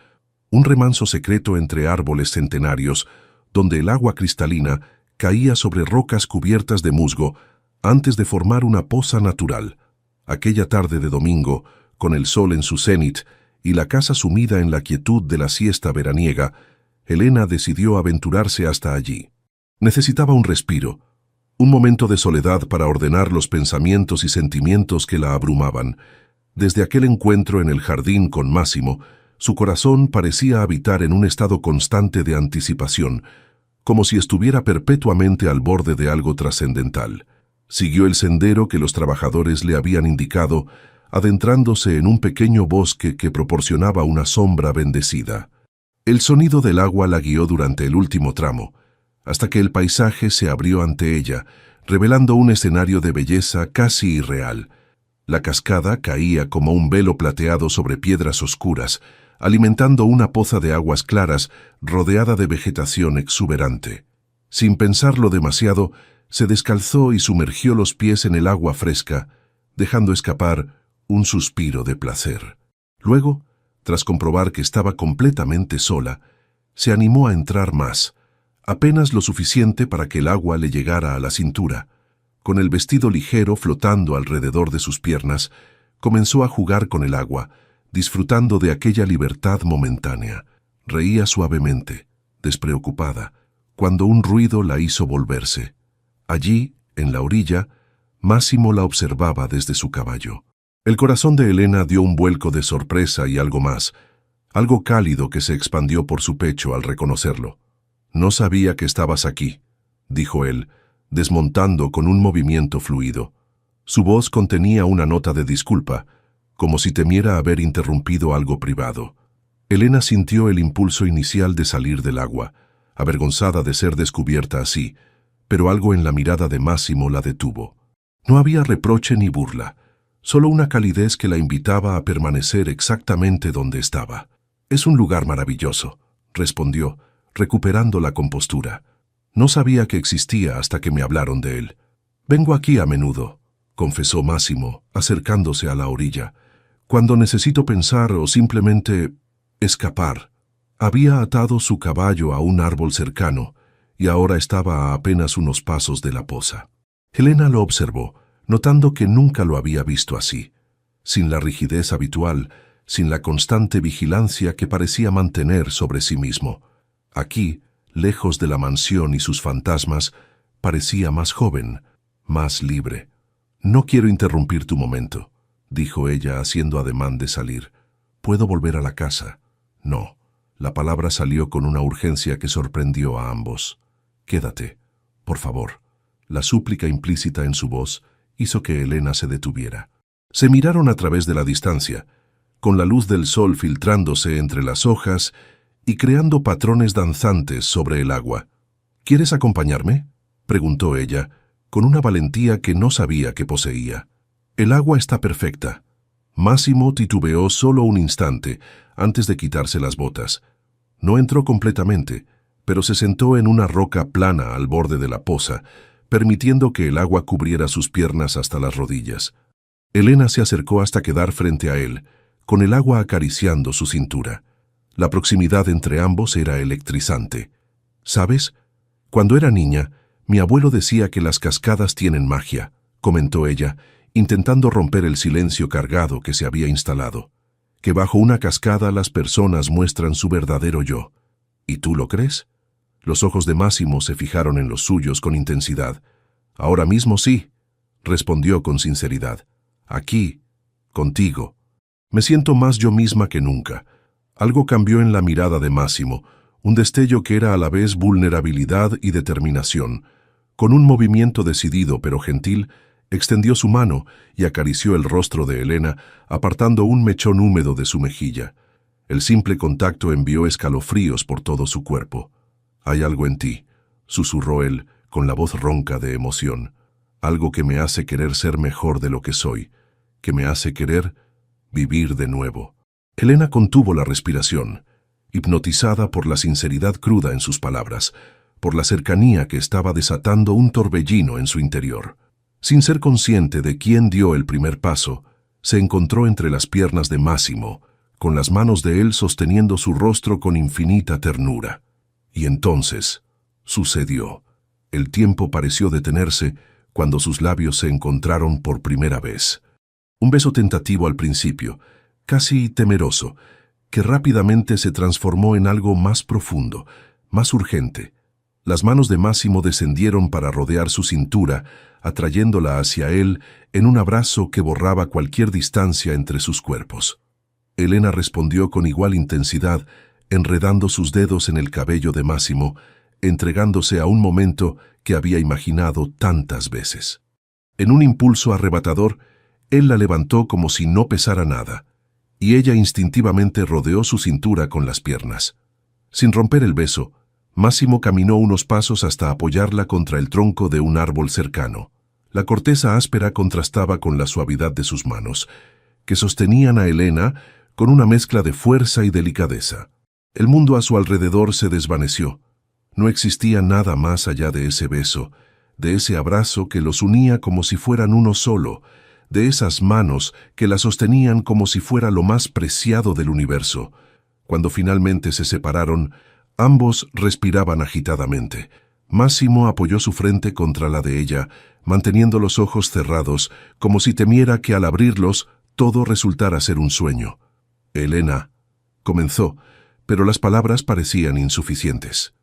Speaker 1: un remanso secreto entre árboles centenarios, donde el agua cristalina caía sobre rocas cubiertas de musgo antes de formar una poza natural. Aquella tarde de domingo, con el sol en su cenit y la casa sumida en la quietud de la siesta veraniega, Elena decidió aventurarse hasta allí. Necesitaba un respiro, un momento de soledad para ordenar los pensamientos y sentimientos que la abrumaban. Desde aquel encuentro en el jardín con Máximo, su corazón parecía habitar en un estado constante de anticipación, como si estuviera perpetuamente al borde de algo trascendental. Siguió el sendero que los trabajadores le habían indicado, adentrándose en un pequeño bosque que proporcionaba una sombra bendecida. El sonido del agua la guió durante el último tramo, hasta que el paisaje se abrió ante ella, revelando un escenario de belleza casi irreal. La cascada caía como un velo plateado sobre piedras oscuras, alimentando una poza de aguas claras rodeada de vegetación exuberante. Sin pensarlo demasiado, se descalzó y sumergió los pies en el agua fresca, dejando escapar un suspiro de placer. Luego, tras comprobar que estaba completamente sola, se animó a entrar más, apenas lo suficiente para que el agua le llegara a la cintura. Con el vestido ligero flotando alrededor de sus piernas, comenzó a jugar con el agua, disfrutando de aquella libertad momentánea. Reía suavemente, despreocupada, cuando un ruido la hizo volverse. Allí, en la orilla, Máximo la observaba desde su caballo. El corazón de Elena dio un vuelco de sorpresa y algo más, algo cálido que se expandió por su pecho al reconocerlo. «No sabía que estabas aquí», dijo él, desmontando con un movimiento fluido. Su voz contenía una nota de disculpa, como si temiera haber interrumpido algo privado. Elena sintió el impulso inicial de salir del agua, avergonzada de ser descubierta así, pero algo en la mirada de Máximo la detuvo. No había reproche ni burla, solo una calidez que la invitaba a permanecer exactamente donde estaba. «Es un lugar maravilloso», respondió, recuperando la compostura. «No sabía que existía hasta que me hablaron de él». «Vengo aquí a menudo», confesó Máximo, acercándose a la orilla, «cuando necesito pensar o simplemente escapar». Había atado su caballo a un árbol cercano y ahora estaba a apenas unos pasos de la poza. Elena lo observó, notando que nunca lo había visto así, sin la rigidez habitual, sin la constante vigilancia que parecía mantener sobre sí mismo. Aquí, lejos de la mansión y sus fantasmas, parecía más joven, más libre. «No quiero interrumpir tu momento», dijo ella haciendo ademán de salir. «¿Puedo volver a la casa?» «No». La palabra salió con una urgencia que sorprendió a ambos. «Quédate, por favor». La súplica implícita en su voz hizo que Elena se detuviera. Se miraron a través de la distancia, con la luz del sol filtrándose entre las hojas y creando patrones danzantes sobre el agua. ¿Quieres acompañarme?, preguntó ella, con una valentía que no sabía que poseía. El agua está perfecta. Máximo titubeó solo un instante antes de quitarse las botas. No entró completamente, pero se sentó en una roca plana al borde de la poza, permitiendo que el agua cubriera sus piernas hasta las rodillas. Elena se acercó hasta quedar frente a él, con el agua acariciando su cintura. La proximidad entre ambos era electrizante. ¿Sabes? Cuando era niña, mi abuelo decía que las cascadas tienen magia, comentó ella, intentando romper el silencio cargado que se había instalado. Que bajo una cascada las personas muestran su verdadero yo. ¿Y tú lo crees? Los ojos de Máximo se fijaron en los suyos con intensidad. Ahora mismo sí, respondió con sinceridad. Aquí, contigo. Me siento más yo misma que nunca. Algo cambió en la mirada de Máximo, un destello que era a la vez vulnerabilidad y determinación. Con un movimiento decidido pero gentil, extendió su mano y acarició el rostro de Elena, apartando un mechón húmedo de su mejilla. El simple contacto envió escalofríos por todo su cuerpo. «Hay algo en ti», susurró él, con la voz ronca de emoción. «Algo que me hace querer ser mejor de lo que soy, que me hace querer vivir de nuevo». Elena contuvo la respiración, hipnotizada por la sinceridad cruda en sus palabras, por la cercanía que estaba desatando un torbellino en su interior. Sin ser consciente de quién dio el primer paso, se encontró entre las piernas de Máximo, con las manos de él sosteniendo su rostro con infinita ternura. Y entonces, sucedió. El tiempo pareció detenerse cuando sus labios se encontraron por primera vez. Un beso tentativo al principio, casi temeroso, que rápidamente se transformó en algo más profundo, más urgente. Las manos de Máximo descendieron para rodear su cintura, atrayéndola hacia él en un abrazo que borraba cualquier distancia entre sus cuerpos. Elena respondió con igual intensidad, enredando sus dedos en el cabello de Máximo, entregándose a un momento que había imaginado tantas veces. En un impulso arrebatador, él la levantó como si no pesara nada, y ella instintivamente rodeó su cintura con las piernas. Sin romper el beso, Máximo caminó unos pasos hasta apoyarla contra el tronco de un árbol cercano. La corteza áspera contrastaba con la suavidad de sus manos, que sostenían a Elena con una mezcla de fuerza y delicadeza. El mundo a su alrededor se desvaneció. No existía nada más allá de ese beso, de ese abrazo que los unía como si fueran uno solo, de esas manos que la sostenían como si fuera lo más preciado del universo. Cuando finalmente se separaron, ambos respiraban agitadamente. Máximo apoyó su frente contra la de ella, manteniendo los ojos cerrados, como si temiera que al abrirlos todo resultara ser un sueño. «Elena», comenzó, pero las palabras parecían insuficientes.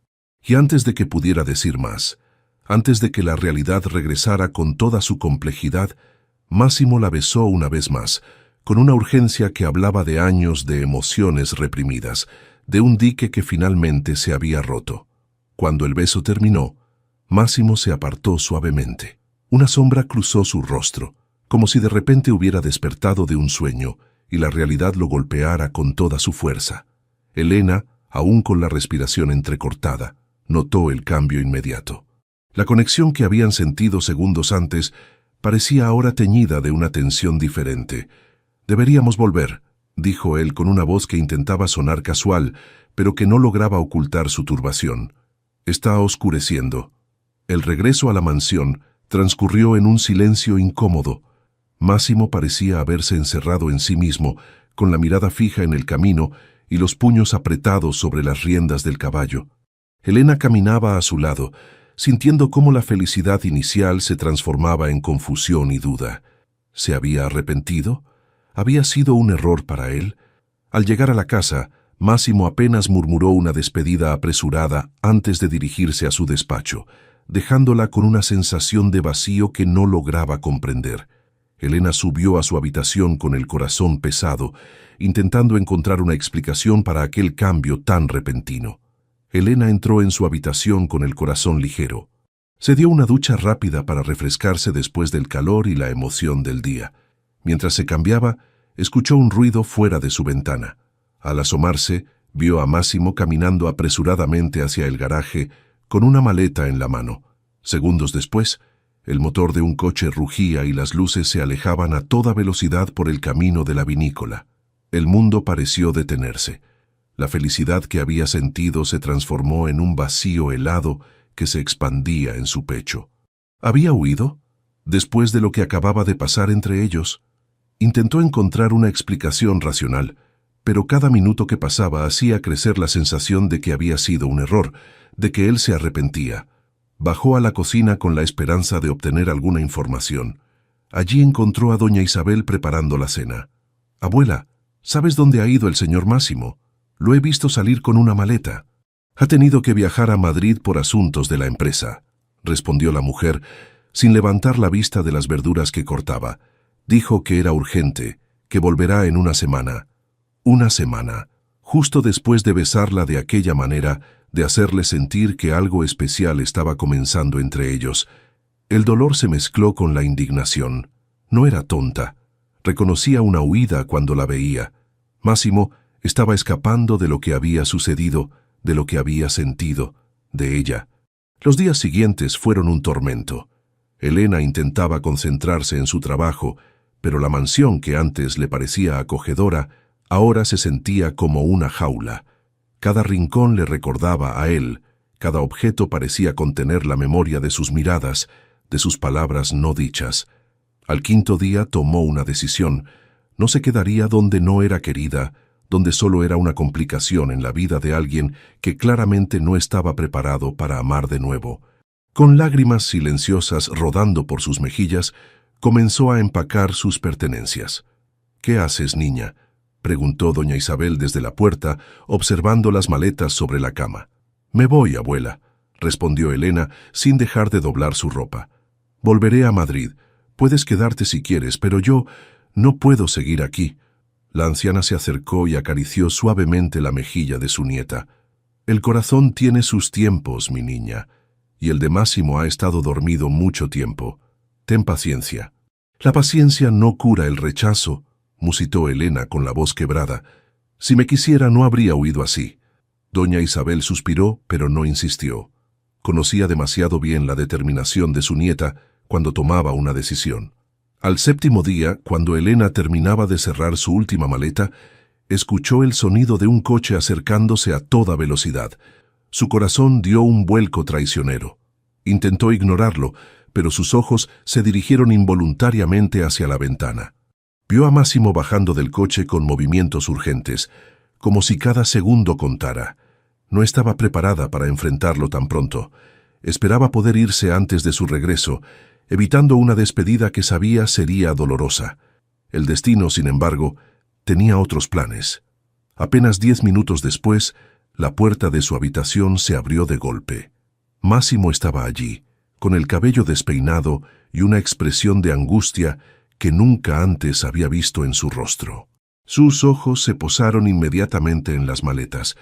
Speaker 1: Y antes de que pudiera decir más, antes de que la realidad regresara con toda su complejidad, Máximo la besó una vez más, con una urgencia que hablaba de años de emociones reprimidas, de un dique que finalmente se había roto. Cuando el beso terminó, Máximo se apartó suavemente. Una sombra cruzó su rostro, como si de repente hubiera despertado de un sueño y la realidad lo golpeara con toda su fuerza. Elena, aún con la respiración entrecortada, notó el cambio inmediato. La conexión que habían sentido segundos antes parecía ahora teñida de una tensión diferente. «Deberíamos volver», dijo él con una voz que intentaba sonar casual, pero que no lograba ocultar su turbación. «Está oscureciendo». El regreso a la mansión transcurrió en un silencio incómodo. Máximo parecía haberse encerrado en sí mismo, con la mirada fija en el camino y los puños apretados sobre las riendas del caballo. Elena caminaba a su lado, sintiendo cómo la felicidad inicial se transformaba en confusión y duda. ¿Se había arrepentido? ¿Había sido un error para él? Al llegar a la casa, Máximo apenas murmuró una despedida apresurada antes de dirigirse a su despacho, dejándola con una sensación de vacío que no lograba comprender. Elena subió a su habitación con el corazón pesado, intentando encontrar una explicación para aquel cambio tan repentino. Elena entró en su habitación con el corazón ligero. Se dio una ducha rápida para refrescarse después del calor y la emoción del día. Mientras se cambiaba, escuchó un ruido fuera de su ventana. Al asomarse, vio a Massimo caminando apresuradamente hacia el garaje con una maleta en la mano. Segundos después, el motor de un coche rugía y las luces se alejaban a toda velocidad por el camino de la vinícola. El mundo pareció detenerse. La felicidad que había sentido se transformó en un vacío helado que se expandía en su pecho. ¿Había huido? Después de lo que acababa de pasar entre ellos. Intentó encontrar una explicación racional, pero cada minuto que pasaba hacía crecer la sensación de que había sido un error, de que él se arrepentía. Bajó a la cocina con la esperanza de obtener alguna información. Allí encontró a doña Isabel preparando la cena. «Abuela, ¿sabes dónde ha ido el señor Massimo? Lo he visto salir con una maleta». «Ha tenido que viajar a Madrid por asuntos de la empresa», respondió la mujer, sin levantar la vista de las verduras que cortaba. «Dijo que era urgente, que volverá en una semana». Una semana, justo después de besarla de aquella manera, de hacerle sentir que algo especial estaba comenzando entre ellos. El dolor se mezcló con la indignación. No era tonta. Reconocía una huida cuando la veía. Massimo estaba escapando de lo que había sucedido, de lo que había sentido, de ella. Los días siguientes fueron un tormento. Elena intentaba concentrarse en su trabajo, pero la mansión que antes le parecía acogedora ahora se sentía como una jaula. Cada rincón le recordaba a él, cada objeto parecía contener la memoria de sus miradas, de sus palabras no dichas. Al quinto día tomó una decisión. No se quedaría donde no era querida, donde solo era una complicación en la vida de alguien que claramente no estaba preparado para amar de nuevo. Con lágrimas silenciosas rodando por sus mejillas, comenzó a empacar sus pertenencias. «¿Qué haces, niña?», preguntó doña Isabel desde la puerta, observando las maletas sobre la cama. «Me voy, abuela», respondió Elena, sin dejar de doblar su ropa. «Volveré a Madrid. Puedes quedarte si quieres, pero yo no puedo seguir aquí». La anciana se acercó y acarició suavemente la mejilla de su nieta. «El corazón tiene sus tiempos, mi niña, y el de Massimo ha estado dormido mucho tiempo. Ten paciencia». «La paciencia no cura el rechazo», musitó Elena con la voz quebrada. «Si me quisiera no habría huido así». Doña Isabel suspiró, pero no insistió. Conocía demasiado bien la determinación de su nieta cuando tomaba una decisión. Al séptimo día, cuando Elena terminaba de cerrar su última maleta, escuchó el sonido de un coche acercándose a toda velocidad. Su corazón dio un vuelco traicionero. Intentó ignorarlo, pero sus ojos se dirigieron involuntariamente hacia la ventana. Vio a Massimo bajando del coche con movimientos urgentes, como si cada segundo contara. No estaba preparada para enfrentarlo tan pronto. Esperaba poder irse antes de su regreso, evitando una despedida que sabía sería dolorosa. El destino, sin embargo, tenía otros planes. Apenas 10 minutos después, la puerta de su habitación se abrió de golpe. Massimo estaba allí, con el cabello despeinado y una expresión de angustia que nunca antes había visto en su rostro. Sus ojos se posaron inmediatamente en las maletas.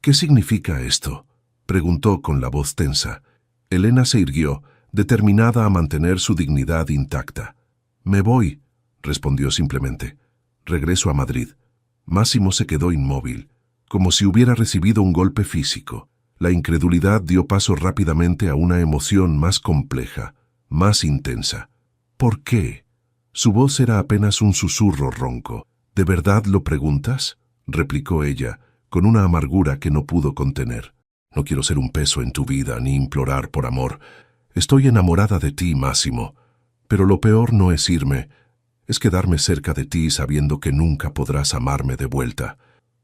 Speaker 1: «¿Qué significa esto?», preguntó con la voz tensa. Elena se irguió, determinada a mantener su dignidad intacta. «Me voy», respondió simplemente. «Regreso a Madrid». Massimo se quedó inmóvil, como si hubiera recibido un golpe físico. La incredulidad dio paso rápidamente a una emoción más compleja, más intensa. «¿Por qué?». Su voz era apenas un susurro ronco. «¿De verdad lo preguntas?», replicó ella, con una amargura que no pudo contener. «No quiero ser un peso en tu vida ni implorar por amor. Estoy enamorada de ti, Massimo. Pero lo peor no es irme, es quedarme cerca de ti sabiendo que nunca podrás amarme de vuelta».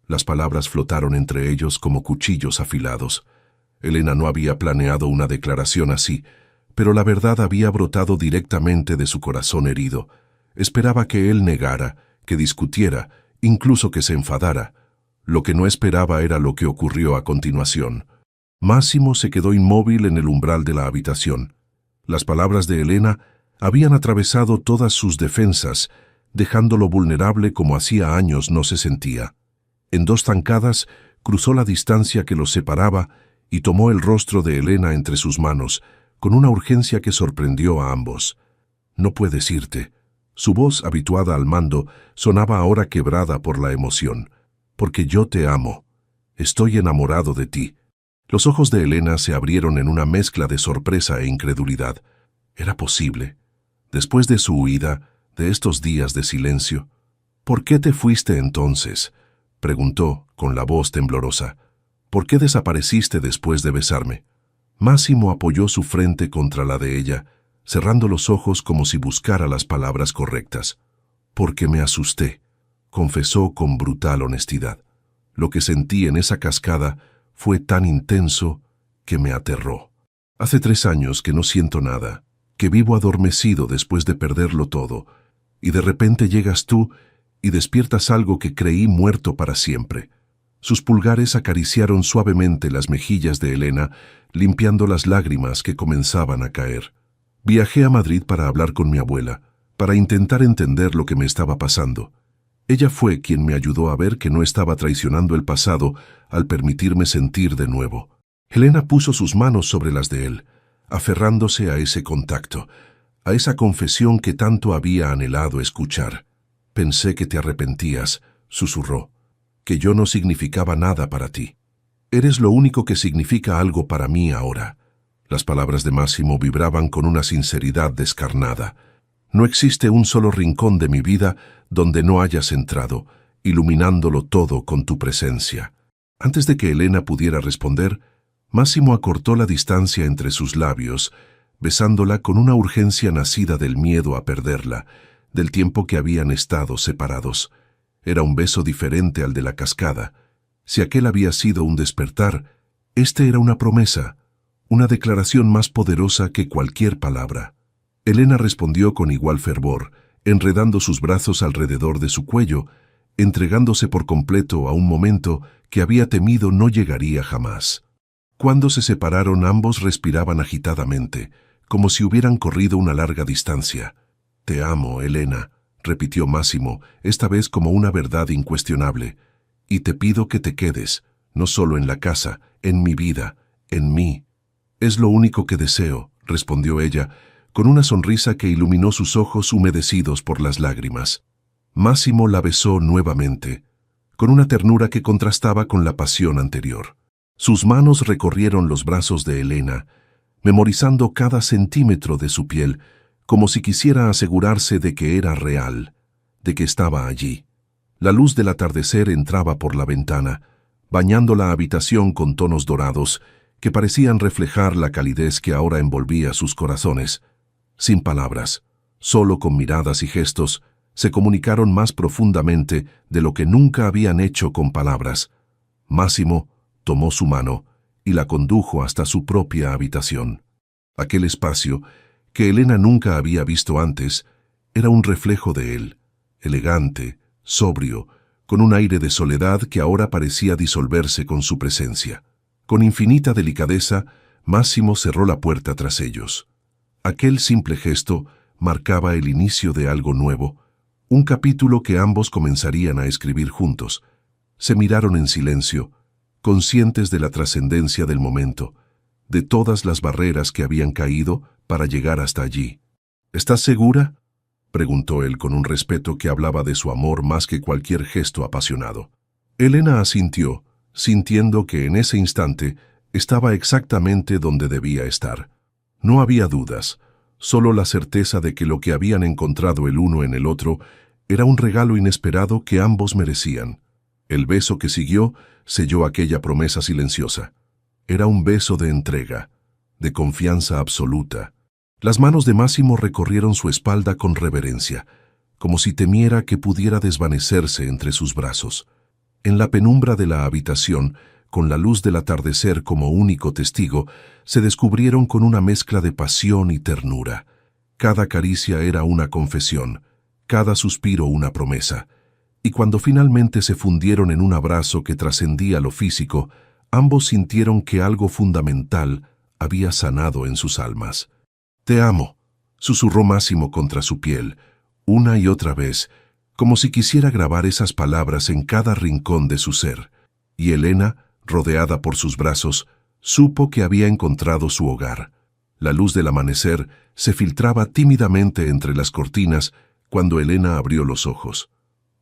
Speaker 1: Las palabras flotaron entre ellos como cuchillos afilados. Elena no había planeado una declaración así, pero la verdad había brotado directamente de su corazón herido. Esperaba que él negara, que discutiera, incluso que se enfadara. Lo que no esperaba era lo que ocurrió a continuación. Massimo se quedó inmóvil en el umbral de la habitación. Las palabras de Elena habían atravesado todas sus defensas, dejándolo vulnerable como hacía años no se sentía. En 2 zancadas cruzó la distancia que los separaba y tomó el rostro de Elena entre sus manos, con una urgencia que sorprendió a ambos. «No puedes irte», Su voz, habituada al mando, sonaba ahora quebrada por la emoción. «Porque yo te amo. Estoy enamorado de ti». Los ojos de Elena se abrieron en una mezcla de sorpresa e incredulidad. ¿Era posible? Después de su huida, de estos días de silencio. «¿Por qué te fuiste entonces?», preguntó, con la voz temblorosa. «¿Por qué desapareciste después de besarme?». Máximo apoyó su frente contra la de ella, cerrando los ojos como si buscara las palabras correctas. «Porque me asusté», confesó con brutal honestidad. «Lo que sentí en esa cascada fue tan intenso que me aterró. Hace 3 años que no siento nada, que vivo adormecido después de perderlo todo, y de repente llegas tú y despiertas algo que creí muerto para siempre». Sus pulgares acariciaron suavemente las mejillas de Elena, limpiando las lágrimas que comenzaban a caer. «Viajé a Madrid para hablar con mi abuela, para intentar entender lo que me estaba pasando. Ella fue quien me ayudó a ver que no estaba traicionando el pasado al permitirme sentir de nuevo». Elena puso sus manos sobre las de él, aferrándose a ese contacto, a esa confesión que tanto había anhelado escuchar. «Pensé que te arrepentías», susurró, «que yo no significaba nada para ti. Eres lo único que significa algo para mí ahora». Las palabras de Máximo vibraban con una sinceridad descarnada. «No existe un solo rincón de mi vida donde no hayas entrado, iluminándolo todo con tu presencia». Antes de que Elena pudiera responder, Máximo acortó la distancia entre sus labios, besándola con una urgencia nacida del miedo a perderla, del tiempo que habían estado separados. Era un beso diferente al de la cascada. Si aquel había sido un despertar, este era una promesa, una declaración más poderosa que cualquier palabra. Elena respondió con igual fervor, enredando sus brazos alrededor de su cuello, entregándose por completo a un momento que había temido no llegaría jamás. Cuando se separaron, ambos respiraban agitadamente, como si hubieran corrido una larga distancia. «Te amo, Elena», repitió Máximo, esta vez como una verdad incuestionable. «Y te pido que te quedes, no solo en la casa, en mi vida, en mí». «Es lo único que deseo», respondió ella, con una sonrisa que iluminó sus ojos humedecidos por las lágrimas. Máximo la besó nuevamente, con una ternura que contrastaba con la pasión anterior. Sus manos recorrieron los brazos de Elena, memorizando cada centímetro de su piel, como si quisiera asegurarse de que era real, de que estaba allí. La luz del atardecer entraba por la ventana, bañando la habitación con tonos dorados que parecían reflejar la calidez que ahora envolvía sus corazones. Sin palabras, solo con miradas y gestos, se comunicaron más profundamente de lo que nunca habían hecho con palabras. Máximo tomó su mano y la condujo hasta su propia habitación. Aquel espacio, que Elena nunca había visto antes, era un reflejo de él, elegante, sobrio, con un aire de soledad que ahora parecía disolverse con su presencia. Con infinita delicadeza, Máximo cerró la puerta tras ellos. Aquel simple gesto marcaba el inicio de algo nuevo, un capítulo que ambos comenzarían a escribir juntos. Se miraron en silencio, conscientes de la trascendencia del momento, de todas las barreras que habían caído para llegar hasta allí. «¿Estás segura?», preguntó él con un respeto que hablaba de su amor más que cualquier gesto apasionado. Elena asintió, sintiendo que en ese instante estaba exactamente donde debía estar. No había dudas, solo la certeza de que lo que habían encontrado el uno en el otro era un regalo inesperado que ambos merecían. El beso que siguió selló aquella promesa silenciosa. Era un beso de entrega, de confianza absoluta. Las manos de Máximo recorrieron su espalda con reverencia, como si temiera que pudiera desvanecerse entre sus brazos. En la penumbra de la habitación, con la luz del atardecer como único testigo, se descubrieron con una mezcla de pasión y ternura. Cada caricia era una confesión, cada suspiro una promesa. Y cuando finalmente se fundieron en un abrazo que trascendía lo físico, ambos sintieron que algo fundamental había sanado en sus almas. «Te amo», susurró Máximo contra su piel, una y otra vez, como si quisiera grabar esas palabras en cada rincón de su ser. Y Elena, rodeada por sus brazos, supo que había encontrado su hogar. La luz del amanecer se filtraba tímidamente entre las cortinas, cuando Elena abrió los ojos.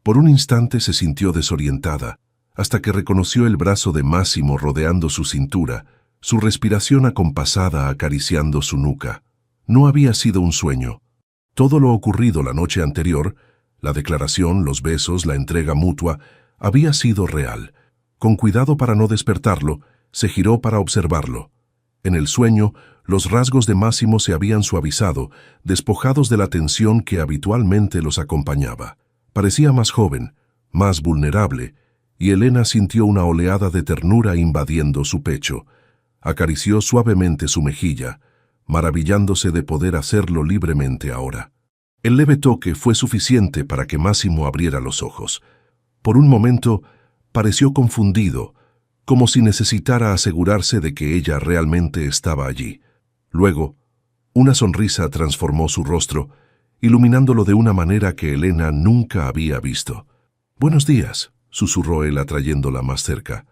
Speaker 1: Por un instante se sintió desorientada, hasta que reconoció el brazo de Máximo rodeando su cintura, su respiración acompasada acariciando su nuca. No había sido un sueño. Todo lo ocurrido la noche anterior, la declaración, los besos, la entrega mutua, había sido real. Con cuidado para no despertarlo, se giró para observarlo. En el sueño, los rasgos de Máximo se habían suavizado, despojados de la tensión que habitualmente los acompañaba. Parecía más joven, más vulnerable, y Elena sintió una oleada de ternura invadiendo su pecho. Acarició suavemente su mejilla, maravillándose de poder hacerlo libremente ahora. El leve toque fue suficiente para que Máximo abriera los ojos. Por un momento, pareció confundido, como si necesitara asegurarse de que ella realmente estaba allí. Luego, una sonrisa transformó su rostro, iluminándolo de una manera que Elena nunca había visto. «Buenos días», susurró él atrayéndola más cerca.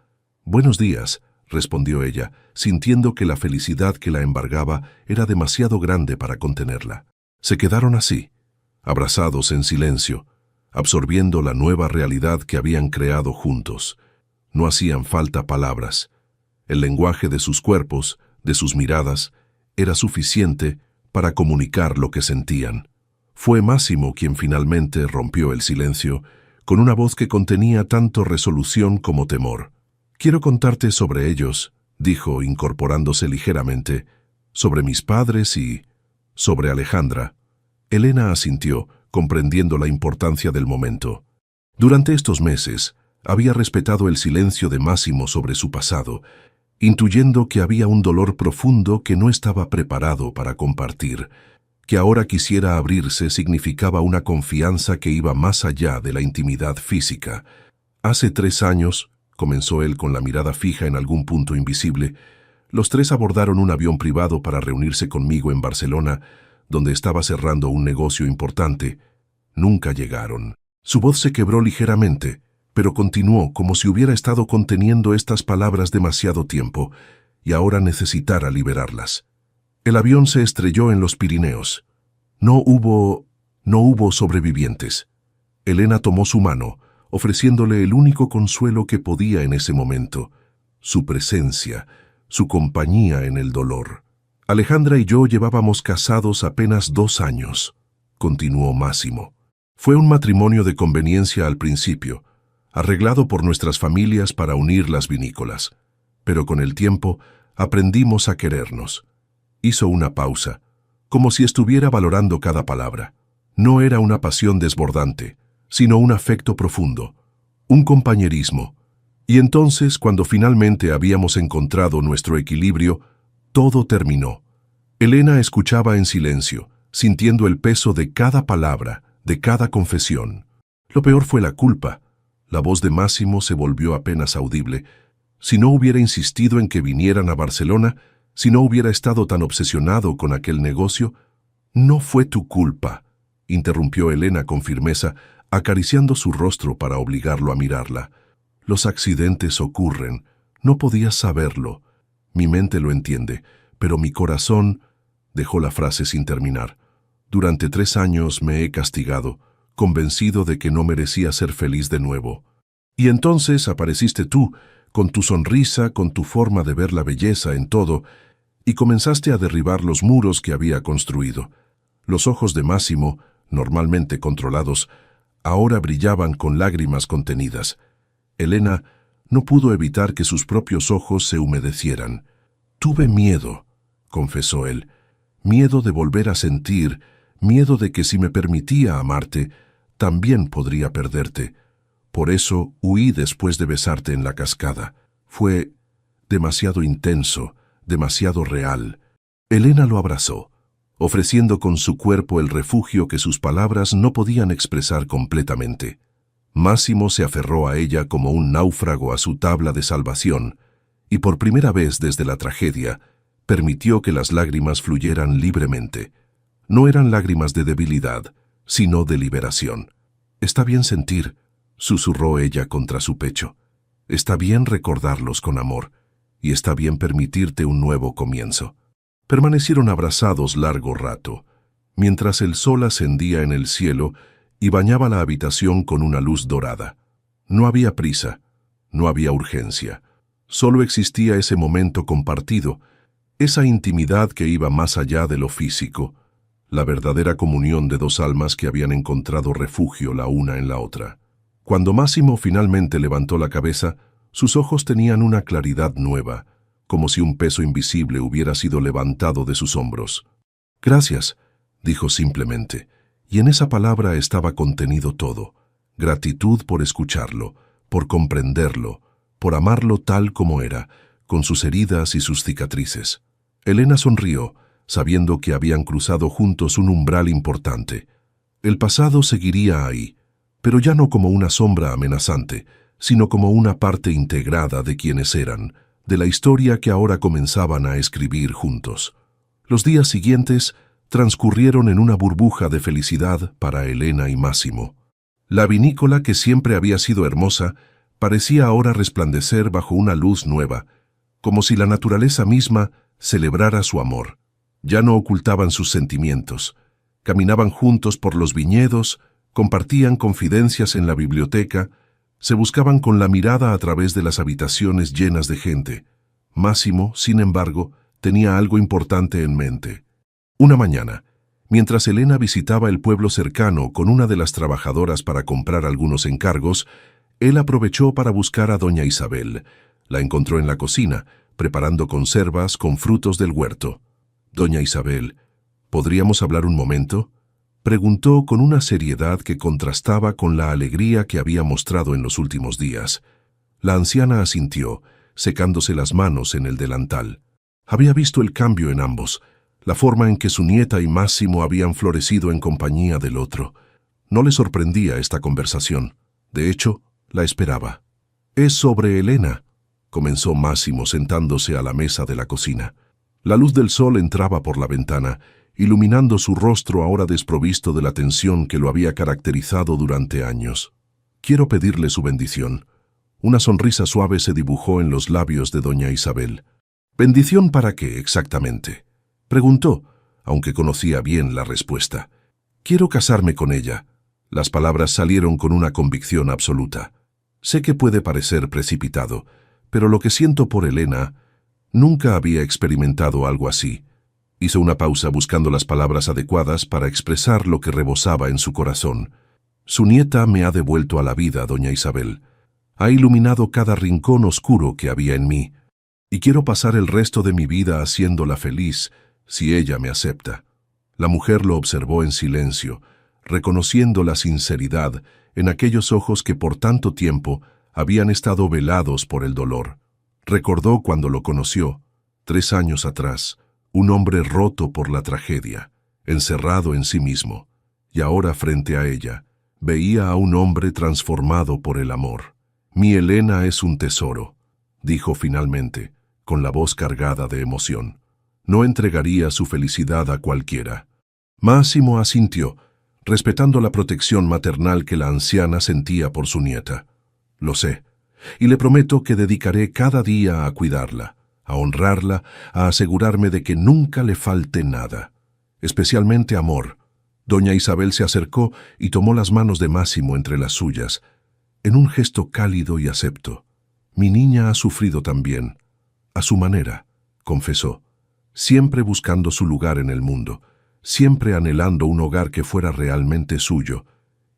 Speaker 1: «Buenos días», respondió ella, sintiendo que la felicidad que la embargaba era demasiado grande para contenerla. Se quedaron así, abrazados en silencio, absorbiendo la nueva realidad que habían creado juntos. No hacían falta palabras. El lenguaje de sus cuerpos, de sus miradas, era suficiente para comunicar lo que sentían. Fue Máximo quien finalmente rompió el silencio, con una voz que contenía tanto resolución como temor. «Quiero contarte sobre ellos», dijo, incorporándose ligeramente, «sobre mis padres y sobre Alejandra». Elena asintió, comprendiendo la importancia del momento. Durante estos meses, había respetado el silencio de Máximo sobre su pasado, intuyendo que había un dolor profundo que no estaba preparado para compartir. Que ahora quisiera abrirse significaba una confianza que iba más allá de la intimidad física. «Hace 3 años», comenzó él con la mirada fija en algún punto invisible, «los 3 abordaron un avión privado para reunirse conmigo en Barcelona, donde estaba cerrando un negocio importante. Nunca llegaron». Su voz se quebró ligeramente, pero continuó como si hubiera estado conteniendo estas palabras demasiado tiempo y ahora necesitara liberarlas. «El avión se estrelló en los Pirineos. No hubo sobrevivientes». Elena tomó su mano, ofreciéndole el único consuelo que podía en ese momento, su presencia, su compañía en el dolor. «Alejandra y yo llevábamos casados apenas 2 años», continuó Máximo. «Fue un matrimonio de conveniencia al principio, arreglado por nuestras familias para unir las vinícolas. Pero con el tiempo aprendimos a querernos». Hizo una pausa, como si estuviera valorando cada palabra. No era una pasión desbordante, sino un afecto profundo, un compañerismo. Y entonces, cuando finalmente habíamos encontrado nuestro equilibrio, todo terminó. Elena escuchaba en silencio, sintiendo el peso de cada palabra, de cada confesión. Lo peor fue la culpa. La voz de Máximo se volvió apenas audible. Si no hubiera insistido en que vinieran a Barcelona, si no hubiera estado tan obsesionado con aquel negocio. «No fue tu culpa», interrumpió Elena con firmeza, acariciando su rostro para obligarlo a mirarla. «Los accidentes ocurren. No podías saberlo. Mi mente lo entiende, pero mi corazón…» Dejó la frase sin terminar. «Durante 3 años me he castigado, convencido de que no merecía ser feliz de nuevo. Y entonces apareciste tú, con tu sonrisa, con tu forma de ver la belleza en todo, y comenzaste a derribar los muros que había construido». Los ojos de Máximo, normalmente controlados, ahora brillaban con lágrimas contenidas. Elena no pudo evitar que sus propios ojos se humedecieran. «Tuve miedo», confesó él, «miedo de volver a sentir, miedo de que si me permitía amarte, también podría perderte. Por eso huí después de besarte en la cascada. Fue demasiado intenso, demasiado real». Elena lo abrazó, ofreciendo con su cuerpo el refugio que sus palabras no podían expresar completamente. Máximo se aferró a ella como un náufrago a su tabla de salvación, y por primera vez desde la tragedia, permitió que las lágrimas fluyeran libremente. No eran lágrimas de debilidad, sino de liberación. «Está bien sentir», susurró ella contra su pecho. «Está bien recordarlos con amor, y está bien permitirte un nuevo comienzo». Permanecieron abrazados largo rato. mientras el sol ascendía en el cielo y bañaba la habitación con una luz dorada. No había prisa, no había urgencia. Solo existía ese momento compartido, esa intimidad que iba más allá de lo físico, la verdadera comunión de dos almas que habían encontrado refugio la una en la otra. Cuando Máximo finalmente levantó la cabeza, sus ojos tenían una claridad nueva, como si un peso invisible hubiera sido levantado de sus hombros. «Gracias», dijo simplemente, y en esa palabra estaba contenido todo: gratitud por escucharlo, por comprenderlo, por amarlo tal como era, con sus heridas y sus cicatrices. Elena sonrió, sabiendo que habían cruzado juntos un umbral importante. El pasado seguiría ahí, pero ya no como una sombra amenazante, sino como una parte integrada de quienes eran, de la historia que ahora comenzaban a escribir juntos. Los días siguientes transcurrieron en una burbuja de felicidad para Elena y Máximo. La vinícola, que siempre había sido hermosa, parecía ahora resplandecer bajo una luz nueva, como si la naturaleza misma celebrara su amor. Ya no ocultaban sus sentimientos. Caminaban juntos por los viñedos, compartían confidencias en la biblioteca, se buscaban con la mirada a través de las habitaciones llenas de gente. Máximo, sin embargo, tenía algo importante en mente. Una mañana, mientras Elena visitaba el pueblo cercano con una de las trabajadoras para comprar algunos encargos, él aprovechó para buscar a doña Isabel. La encontró en la cocina, preparando conservas con frutos del huerto. «Doña Isabel, ¿podríamos hablar un momento?», preguntó con una seriedad que contrastaba con la alegría que había mostrado en los últimos días. La anciana asintió, secándose las manos en el delantal. Había visto el cambio en ambos, la forma en que su nieta y Máximo habían florecido en compañía del otro. No le sorprendía esta conversación. De hecho, la esperaba. «Es sobre Elena», comenzó Máximo sentándose a la mesa de la cocina. La luz del sol entraba por la ventana, iluminando su rostro ahora desprovisto de la tensión que lo había caracterizado durante años. «Quiero pedirle su bendición». Una sonrisa suave se dibujó en los labios de doña Isabel. «¿Bendición para qué, exactamente?», preguntó, aunque conocía bien la respuesta. «Quiero casarme con ella». Las palabras salieron con una convicción absoluta. «Sé que puede parecer precipitado, pero lo que siento por Elena, nunca había experimentado algo así». Hizo una pausa buscando las palabras adecuadas para expresar lo que rebosaba en su corazón. «Su nieta me ha devuelto a la vida, doña Isabel. Ha iluminado cada rincón oscuro que había en mí, y quiero pasar el resto de mi vida haciéndola feliz, si ella me acepta». La mujer lo observó en silencio, reconociendo la sinceridad en aquellos ojos que por tanto tiempo habían estado velados por el dolor. Recordó cuando lo conoció, 3 años atrás, un hombre roto por la tragedia, encerrado en sí mismo, y ahora frente a ella, veía a un hombre transformado por el amor. «Mi Elena es un tesoro», dijo finalmente, con la voz cargada de emoción. «No entregaría su felicidad a cualquiera». Máximo asintió, respetando la protección maternal que la anciana sentía por su nieta. «Lo sé, y le prometo que dedicaré cada día a cuidarla, a honrarla, a asegurarme de que nunca le falte nada, especialmente amor». Doña Isabel se acercó y tomó las manos de Máximo entre las suyas, en un gesto cálido y acepto. «Mi niña ha sufrido también, a su manera», confesó, «siempre buscando su lugar en el mundo, siempre anhelando un hogar que fuera realmente suyo,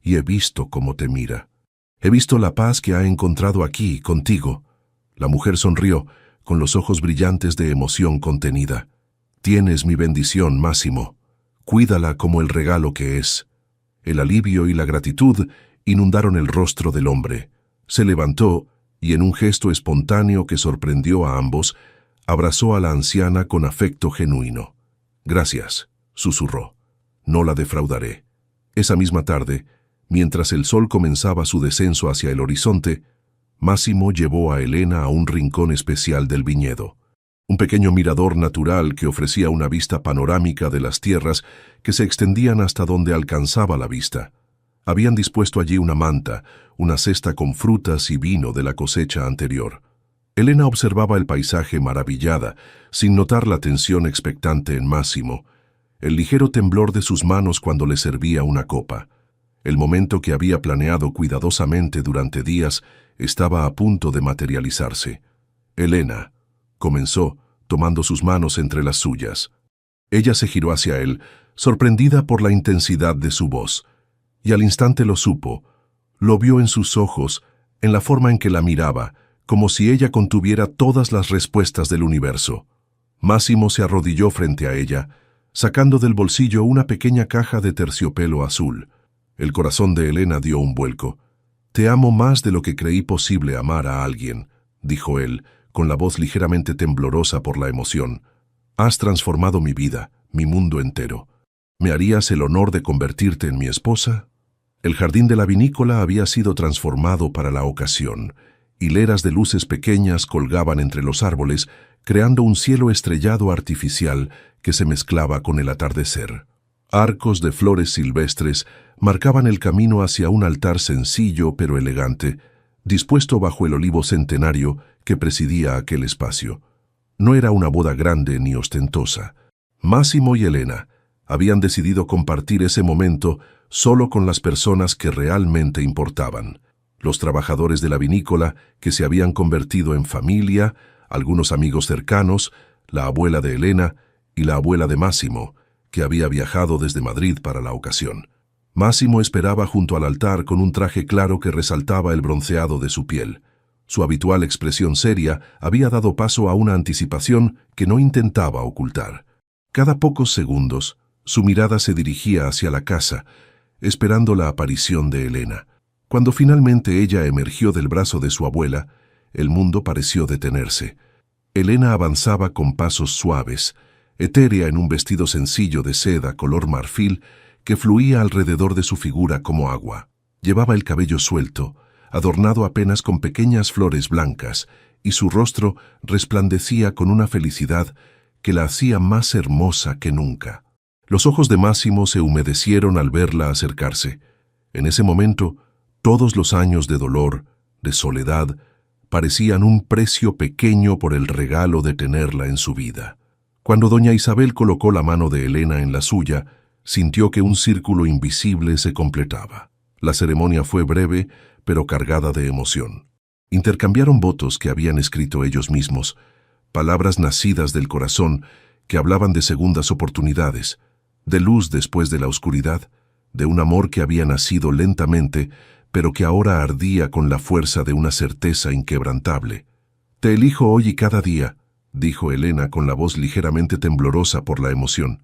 Speaker 1: y he visto cómo te mira. He visto la paz que ha encontrado aquí, contigo». La mujer sonrió, con los ojos brillantes de emoción contenida. «Tienes mi bendición, Máximo. Cuídala como el regalo que es». El alivio y la gratitud inundaron el rostro del hombre. Se levantó y, en un gesto espontáneo que sorprendió a ambos, abrazó a la anciana con afecto genuino. «Gracias», susurró. «No la defraudaré». Esa misma tarde, mientras el sol comenzaba su descenso hacia el horizonte, Máximo llevó a Elena a un rincón especial del viñedo, un pequeño mirador natural que ofrecía una vista panorámica de las tierras que se extendían hasta donde alcanzaba la vista. Habían dispuesto allí una manta, una cesta con frutas y vino de la cosecha anterior. Elena observaba el paisaje maravillada, sin notar la tensión expectante en Máximo. el ligero temblor de sus manos cuando le servía una copa. El momento que había planeado cuidadosamente durante días estaba a punto de materializarse. «Elena», comenzó, tomando sus manos entre las suyas. Ella se giró hacia él, sorprendida por la intensidad de su voz, y al instante lo supo. Lo vio en sus ojos, en la forma en que la miraba, como si ella contuviera todas las respuestas del universo. Máximo se arrodilló frente a ella, sacando del bolsillo una pequeña caja de terciopelo azul. El corazón de Elena dio un vuelco. «Te amo más de lo que creí posible amar a alguien», dijo él, con la voz ligeramente temblorosa por la emoción. «Has transformado mi vida, mi mundo entero. ¿Me harías el honor de convertirte en mi esposa?» El jardín de la vinícola había sido transformado para la ocasión. Hileras de luces pequeñas colgaban entre los árboles, creando un cielo estrellado artificial que se mezclaba con el atardecer. Arcos de flores silvestres marcaban el camino hacia un altar sencillo pero elegante, dispuesto bajo el olivo centenario que presidía aquel espacio. No era una boda grande ni ostentosa. Máximo y Elena habían decidido compartir ese momento solo con las personas que realmente importaban. Los trabajadores de la vinícola, que se habían convertido en familia, algunos amigos cercanos, la abuela de Elena y la abuela de Máximo, que había viajado desde Madrid para la ocasión. Máximo esperaba junto al altar con un traje claro que resaltaba el bronceado de su piel. Su habitual expresión seria había dado paso a una anticipación que no intentaba ocultar. Cada pocos segundos, su mirada se dirigía hacia la casa, esperando la aparición de Elena. Cuando finalmente ella emergió del brazo de su abuela, el mundo pareció detenerse. Elena avanzaba con pasos suaves, etérea en un vestido sencillo de seda color marfil que fluía alrededor de su figura como agua. Llevaba el cabello suelto, adornado apenas con pequeñas flores blancas, y su rostro resplandecía con una felicidad que la hacía más hermosa que nunca. Los ojos de Máximo se humedecieron al verla acercarse. En ese momento, todos los años de dolor, de soledad, parecían un precio pequeño por el regalo de tenerla en su vida. Cuando doña Isabel colocó la mano de Elena en la suya, sintió que un círculo invisible se completaba. La ceremonia fue breve, pero cargada de emoción. Intercambiaron votos que habían escrito ellos mismos, palabras nacidas del corazón que hablaban de segundas oportunidades, de luz después de la oscuridad, de un amor que había nacido lentamente, pero que ahora ardía con la fuerza de una certeza inquebrantable. «Te elijo hoy y cada día», dijo Elena con la voz ligeramente temblorosa por la emoción,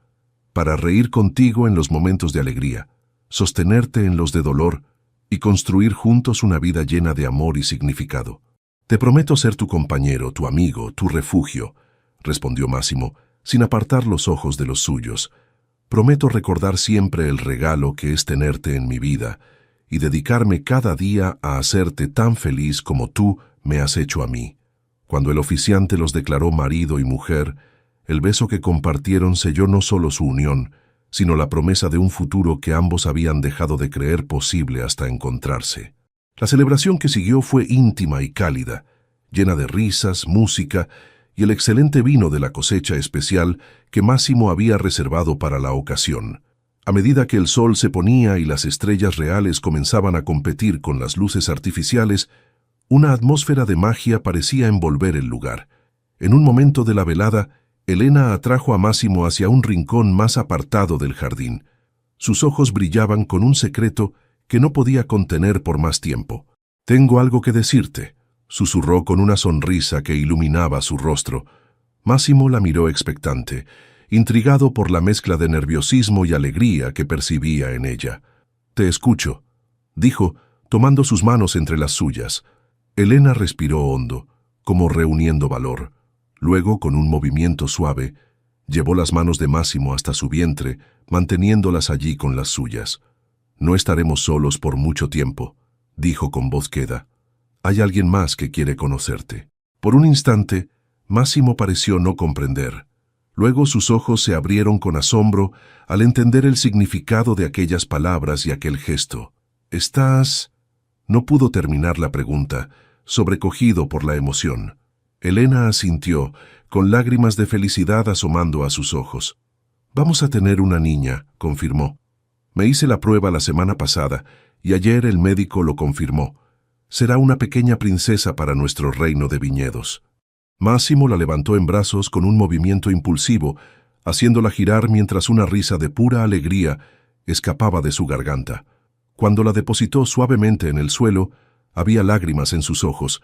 Speaker 1: «para reír contigo en los momentos de alegría, sostenerte en los de dolor y construir juntos una vida llena de amor y significado. Te prometo ser tu compañero, tu amigo, tu refugio», respondió Máximo, sin apartar los ojos de los suyos. «Prometo recordar siempre el regalo que es tenerte en mi vida y dedicarme cada día a hacerte tan feliz como tú me has hecho a mí». Cuando el oficiante los declaró marido y mujer, el beso que compartieron selló no solo su unión, sino la promesa de un futuro que ambos habían dejado de creer posible hasta encontrarse. La celebración que siguió fue íntima y cálida, llena de risas, música y el excelente vino de la cosecha especial que Máximo había reservado para la ocasión. A medida que el sol se ponía y las estrellas reales comenzaban a competir con las luces artificiales, una atmósfera de magia parecía envolver el lugar. En un momento de la velada, Elena atrajo a Máximo hacia un rincón más apartado del jardín. Sus ojos brillaban con un secreto que no podía contener por más tiempo. «Tengo algo que decirte», susurró con una sonrisa que iluminaba su rostro. Máximo la miró expectante, intrigado por la mezcla de nerviosismo y alegría que percibía en ella. «Te escucho», dijo, tomando sus manos entre las suyas. Elena respiró hondo, como reuniendo valor. Luego, con un movimiento suave, llevó las manos de Máximo hasta su vientre, manteniéndolas allí con las suyas. «No estaremos solos por mucho tiempo», dijo con voz queda. «Hay alguien más que quiere conocerte». Por un instante, Máximo pareció no comprender. Luego sus ojos se abrieron con asombro al entender el significado de aquellas palabras y aquel gesto. «¿Estás...?» No pudo terminar la pregunta, sobrecogido por la emoción. Elena asintió, con lágrimas de felicidad asomando a sus ojos. Vamos a tener una niña, confirmó. Me hice la prueba la semana pasada y ayer el médico lo confirmó. Será una pequeña princesa para nuestro reino de viñedos. Máximo la levantó en brazos con un movimiento impulsivo, haciéndola girar mientras una risa de pura alegría escapaba de su garganta. Cuando la depositó suavemente en el suelo, había lágrimas en sus ojos,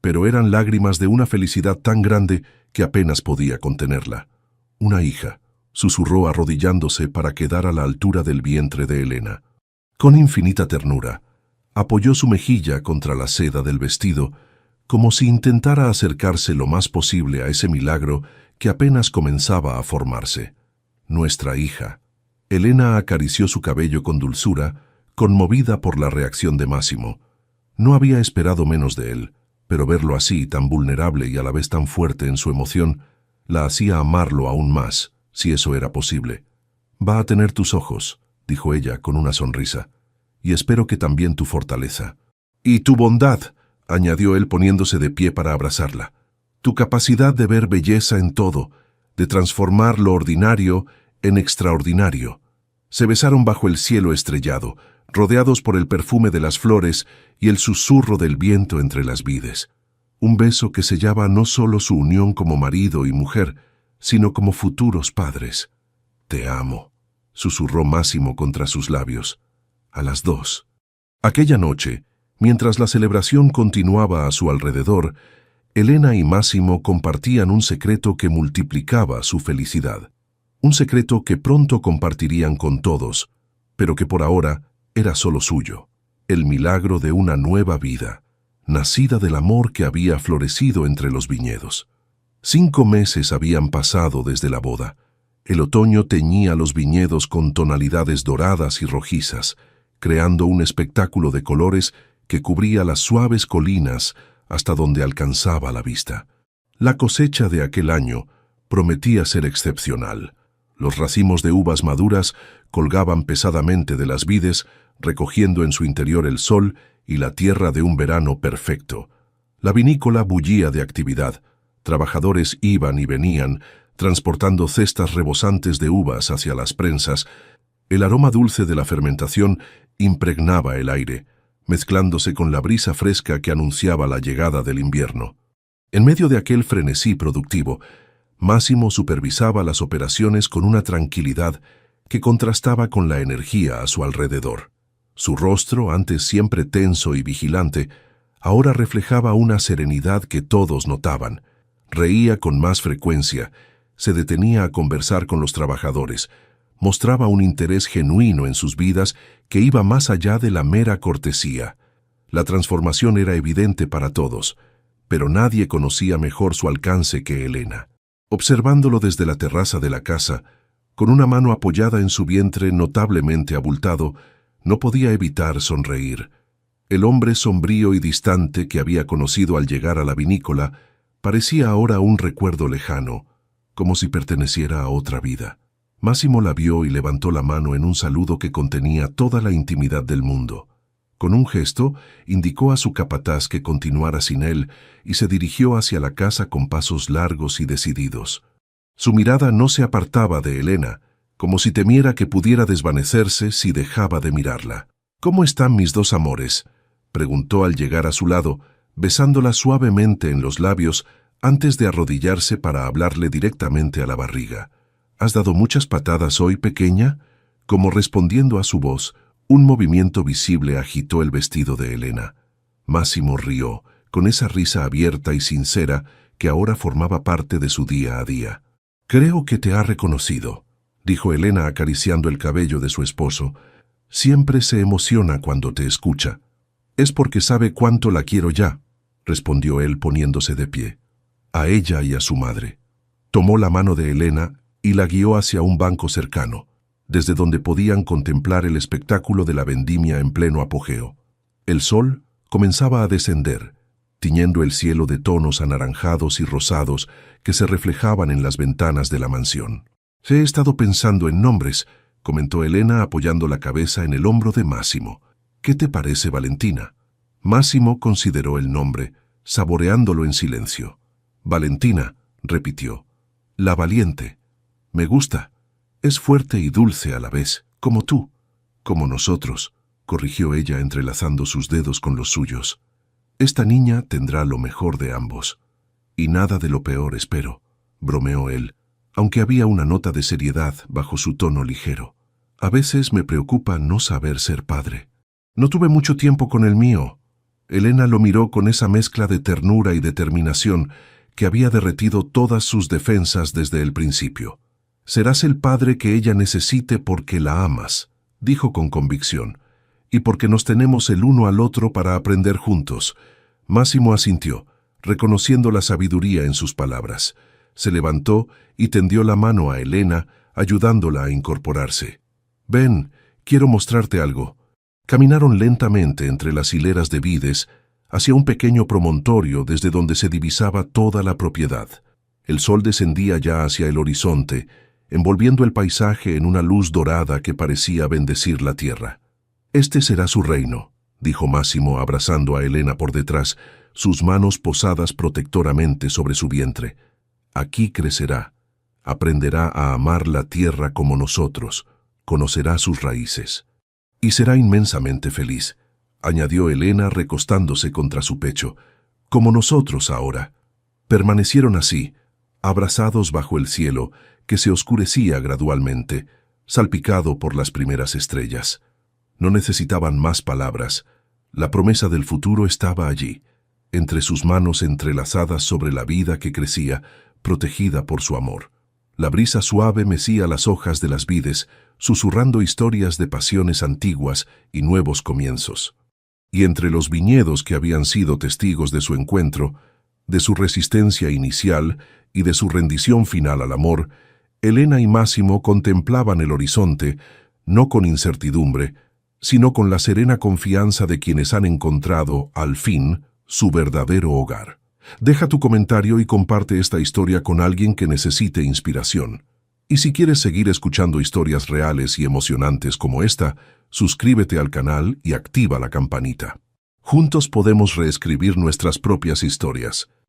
Speaker 1: pero eran lágrimas de una felicidad tan grande que apenas podía contenerla. Una hija, susurró arrodillándose para quedar a la altura del vientre de Helena. Con infinita ternura, apoyó su mejilla contra la seda del vestido, como si intentara acercarse lo más posible a ese milagro que apenas comenzaba a formarse. Nuestra hija. Helena acarició su cabello con dulzura, conmovida por la reacción de Máximo. No había esperado menos de él, pero verlo así, tan vulnerable y a la vez tan fuerte en su emoción, la hacía amarlo aún más, si eso era posible. «Va a tener tus ojos», dijo ella con una sonrisa, «y espero que también tu fortaleza». «Y tu bondad», añadió él poniéndose de pie para abrazarla. «Tu capacidad de ver belleza en todo, de transformar lo ordinario en extraordinario». Se besaron bajo el cielo estrellado, rodeados por el perfume de las flores y el susurro del viento entre las vides. Un beso que sellaba no solo su unión como marido y mujer, sino como futuros padres. «Te amo», susurró Máximo contra sus labios. A las dos. Aquella noche, mientras la celebración continuaba a su alrededor, Helena y Máximo compartían un secreto que multiplicaba su felicidad. Un secreto que pronto compartirían con todos, pero que por ahora era solo suyo. El milagro de una nueva vida, nacida del amor que había florecido entre los viñedos. 5 meses habían pasado desde la boda. El otoño teñía los viñedos con tonalidades doradas y rojizas, creando un espectáculo de colores que cubría las suaves colinas hasta donde alcanzaba la vista. La cosecha de aquel año prometía ser excepcional. Los racimos de uvas maduras colgaban pesadamente de las vides, recogiendo en su interior el sol y la tierra de un verano perfecto. La vinícola bullía de actividad. Trabajadores iban y venían, transportando cestas rebosantes de uvas hacia las prensas. El aroma dulce de la fermentación impregnaba el aire, mezclándose con la brisa fresca que anunciaba la llegada del invierno. En medio de aquel frenesí productivo, Máximo supervisaba las operaciones con una tranquilidad que contrastaba con la energía a su alrededor. Su rostro, antes siempre tenso y vigilante, ahora reflejaba una serenidad que todos notaban. Reía con más frecuencia, se detenía a conversar con los trabajadores, mostraba un interés genuino en sus vidas que iba más allá de la mera cortesía. La transformación era evidente para todos, pero nadie conocía mejor su alcance que Helena. Observándolo desde la terraza de la casa, con una mano apoyada en su vientre notablemente abultado, no podía evitar sonreír. El hombre sombrío y distante que había conocido al llegar a la vinícola parecía ahora un recuerdo lejano, como si perteneciera a otra vida. Máximo la vio y levantó la mano en un saludo que contenía toda la intimidad del mundo. Con un gesto, indicó a su capataz que continuara sin él y se dirigió hacia la casa con pasos largos y decididos. Su mirada no se apartaba de Helena, como si temiera que pudiera desvanecerse si dejaba de mirarla. «¿Cómo están mis dos amores?», preguntó al llegar a su lado, besándola suavemente en los labios antes de arrodillarse para hablarle directamente a la barriga. «¿Has dado muchas patadas hoy, pequeña?». Como respondiendo a su voz, un movimiento visible agitó el vestido de Helena. Máximo rió, con esa risa abierta y sincera que ahora formaba parte de su día a día. «Creo que te ha reconocido», dijo Helena acariciando el cabello de su esposo. «Siempre se emociona cuando te escucha». «Es porque sabe cuánto la quiero ya», respondió él poniéndose de pie. «A ella y a su madre». Tomó la mano de Helena y la guió hacia un banco cercano, desde donde podían contemplar el espectáculo de la vendimia en pleno apogeo. El sol comenzaba a descender, tiñendo el cielo de tonos anaranjados y rosados que se reflejaban en las ventanas de la mansión. «He estado pensando en nombres», comentó Helena apoyando la cabeza en el hombro de Máximo. «¿Qué te parece, Valentina?». Máximo consideró el nombre, saboreándolo en silencio. «Valentina», repitió. «La valiente. Me gusta. Es fuerte y dulce a la vez, como tú, como nosotros, corrigió ella entrelazando sus dedos con los suyos. Esta niña tendrá lo mejor de ambos. Y nada de lo peor, espero, bromeó él, aunque había una nota de seriedad bajo su tono ligero. A veces me preocupa no saber ser padre. No tuve mucho tiempo con el mío. Elena lo miró con esa mezcla de ternura y determinación que había derretido todas sus defensas desde el principio. Serás el padre que ella necesite porque la amas, dijo con convicción, y porque nos tenemos el uno al otro para aprender juntos. Máximo asintió, reconociendo la sabiduría en sus palabras. Se levantó y tendió la mano a Elena, ayudándola a incorporarse. «Ven, quiero mostrarte algo». Caminaron lentamente entre las hileras de vides hacia un pequeño promontorio desde donde se divisaba toda la propiedad. El sol descendía ya hacia el horizonte, envolviendo el paisaje en una luz dorada que parecía bendecir la tierra. «Este será su reino», dijo Máximo abrazando a Elena por detrás, sus manos posadas protectoramente sobre su vientre. «Aquí crecerá, aprenderá a amar la tierra como nosotros, conocerá sus raíces. Y será inmensamente feliz», añadió Elena recostándose contra su pecho, «como nosotros ahora». Permanecieron así, abrazados bajo el cielo, que se oscurecía gradualmente, salpicado por las primeras estrellas. No necesitaban más palabras. La promesa del futuro estaba allí, entre sus manos entrelazadas sobre la vida que crecía, protegida por su amor. La brisa suave mecía las hojas de las vides, susurrando historias de pasiones antiguas y nuevos comienzos. Y entre los viñedos que habían sido testigos de su encuentro, de su resistencia inicial y de su rendición final al amor, Elena y Máximo contemplaban el horizonte, no con incertidumbre, sino con la serena confianza de quienes han encontrado, al fin, su verdadero hogar. Deja tu comentario y comparte esta historia con alguien que necesite inspiración. Y si quieres seguir escuchando historias reales y emocionantes como esta, suscríbete al canal y activa la campanita. Juntos podemos reescribir nuestras propias historias.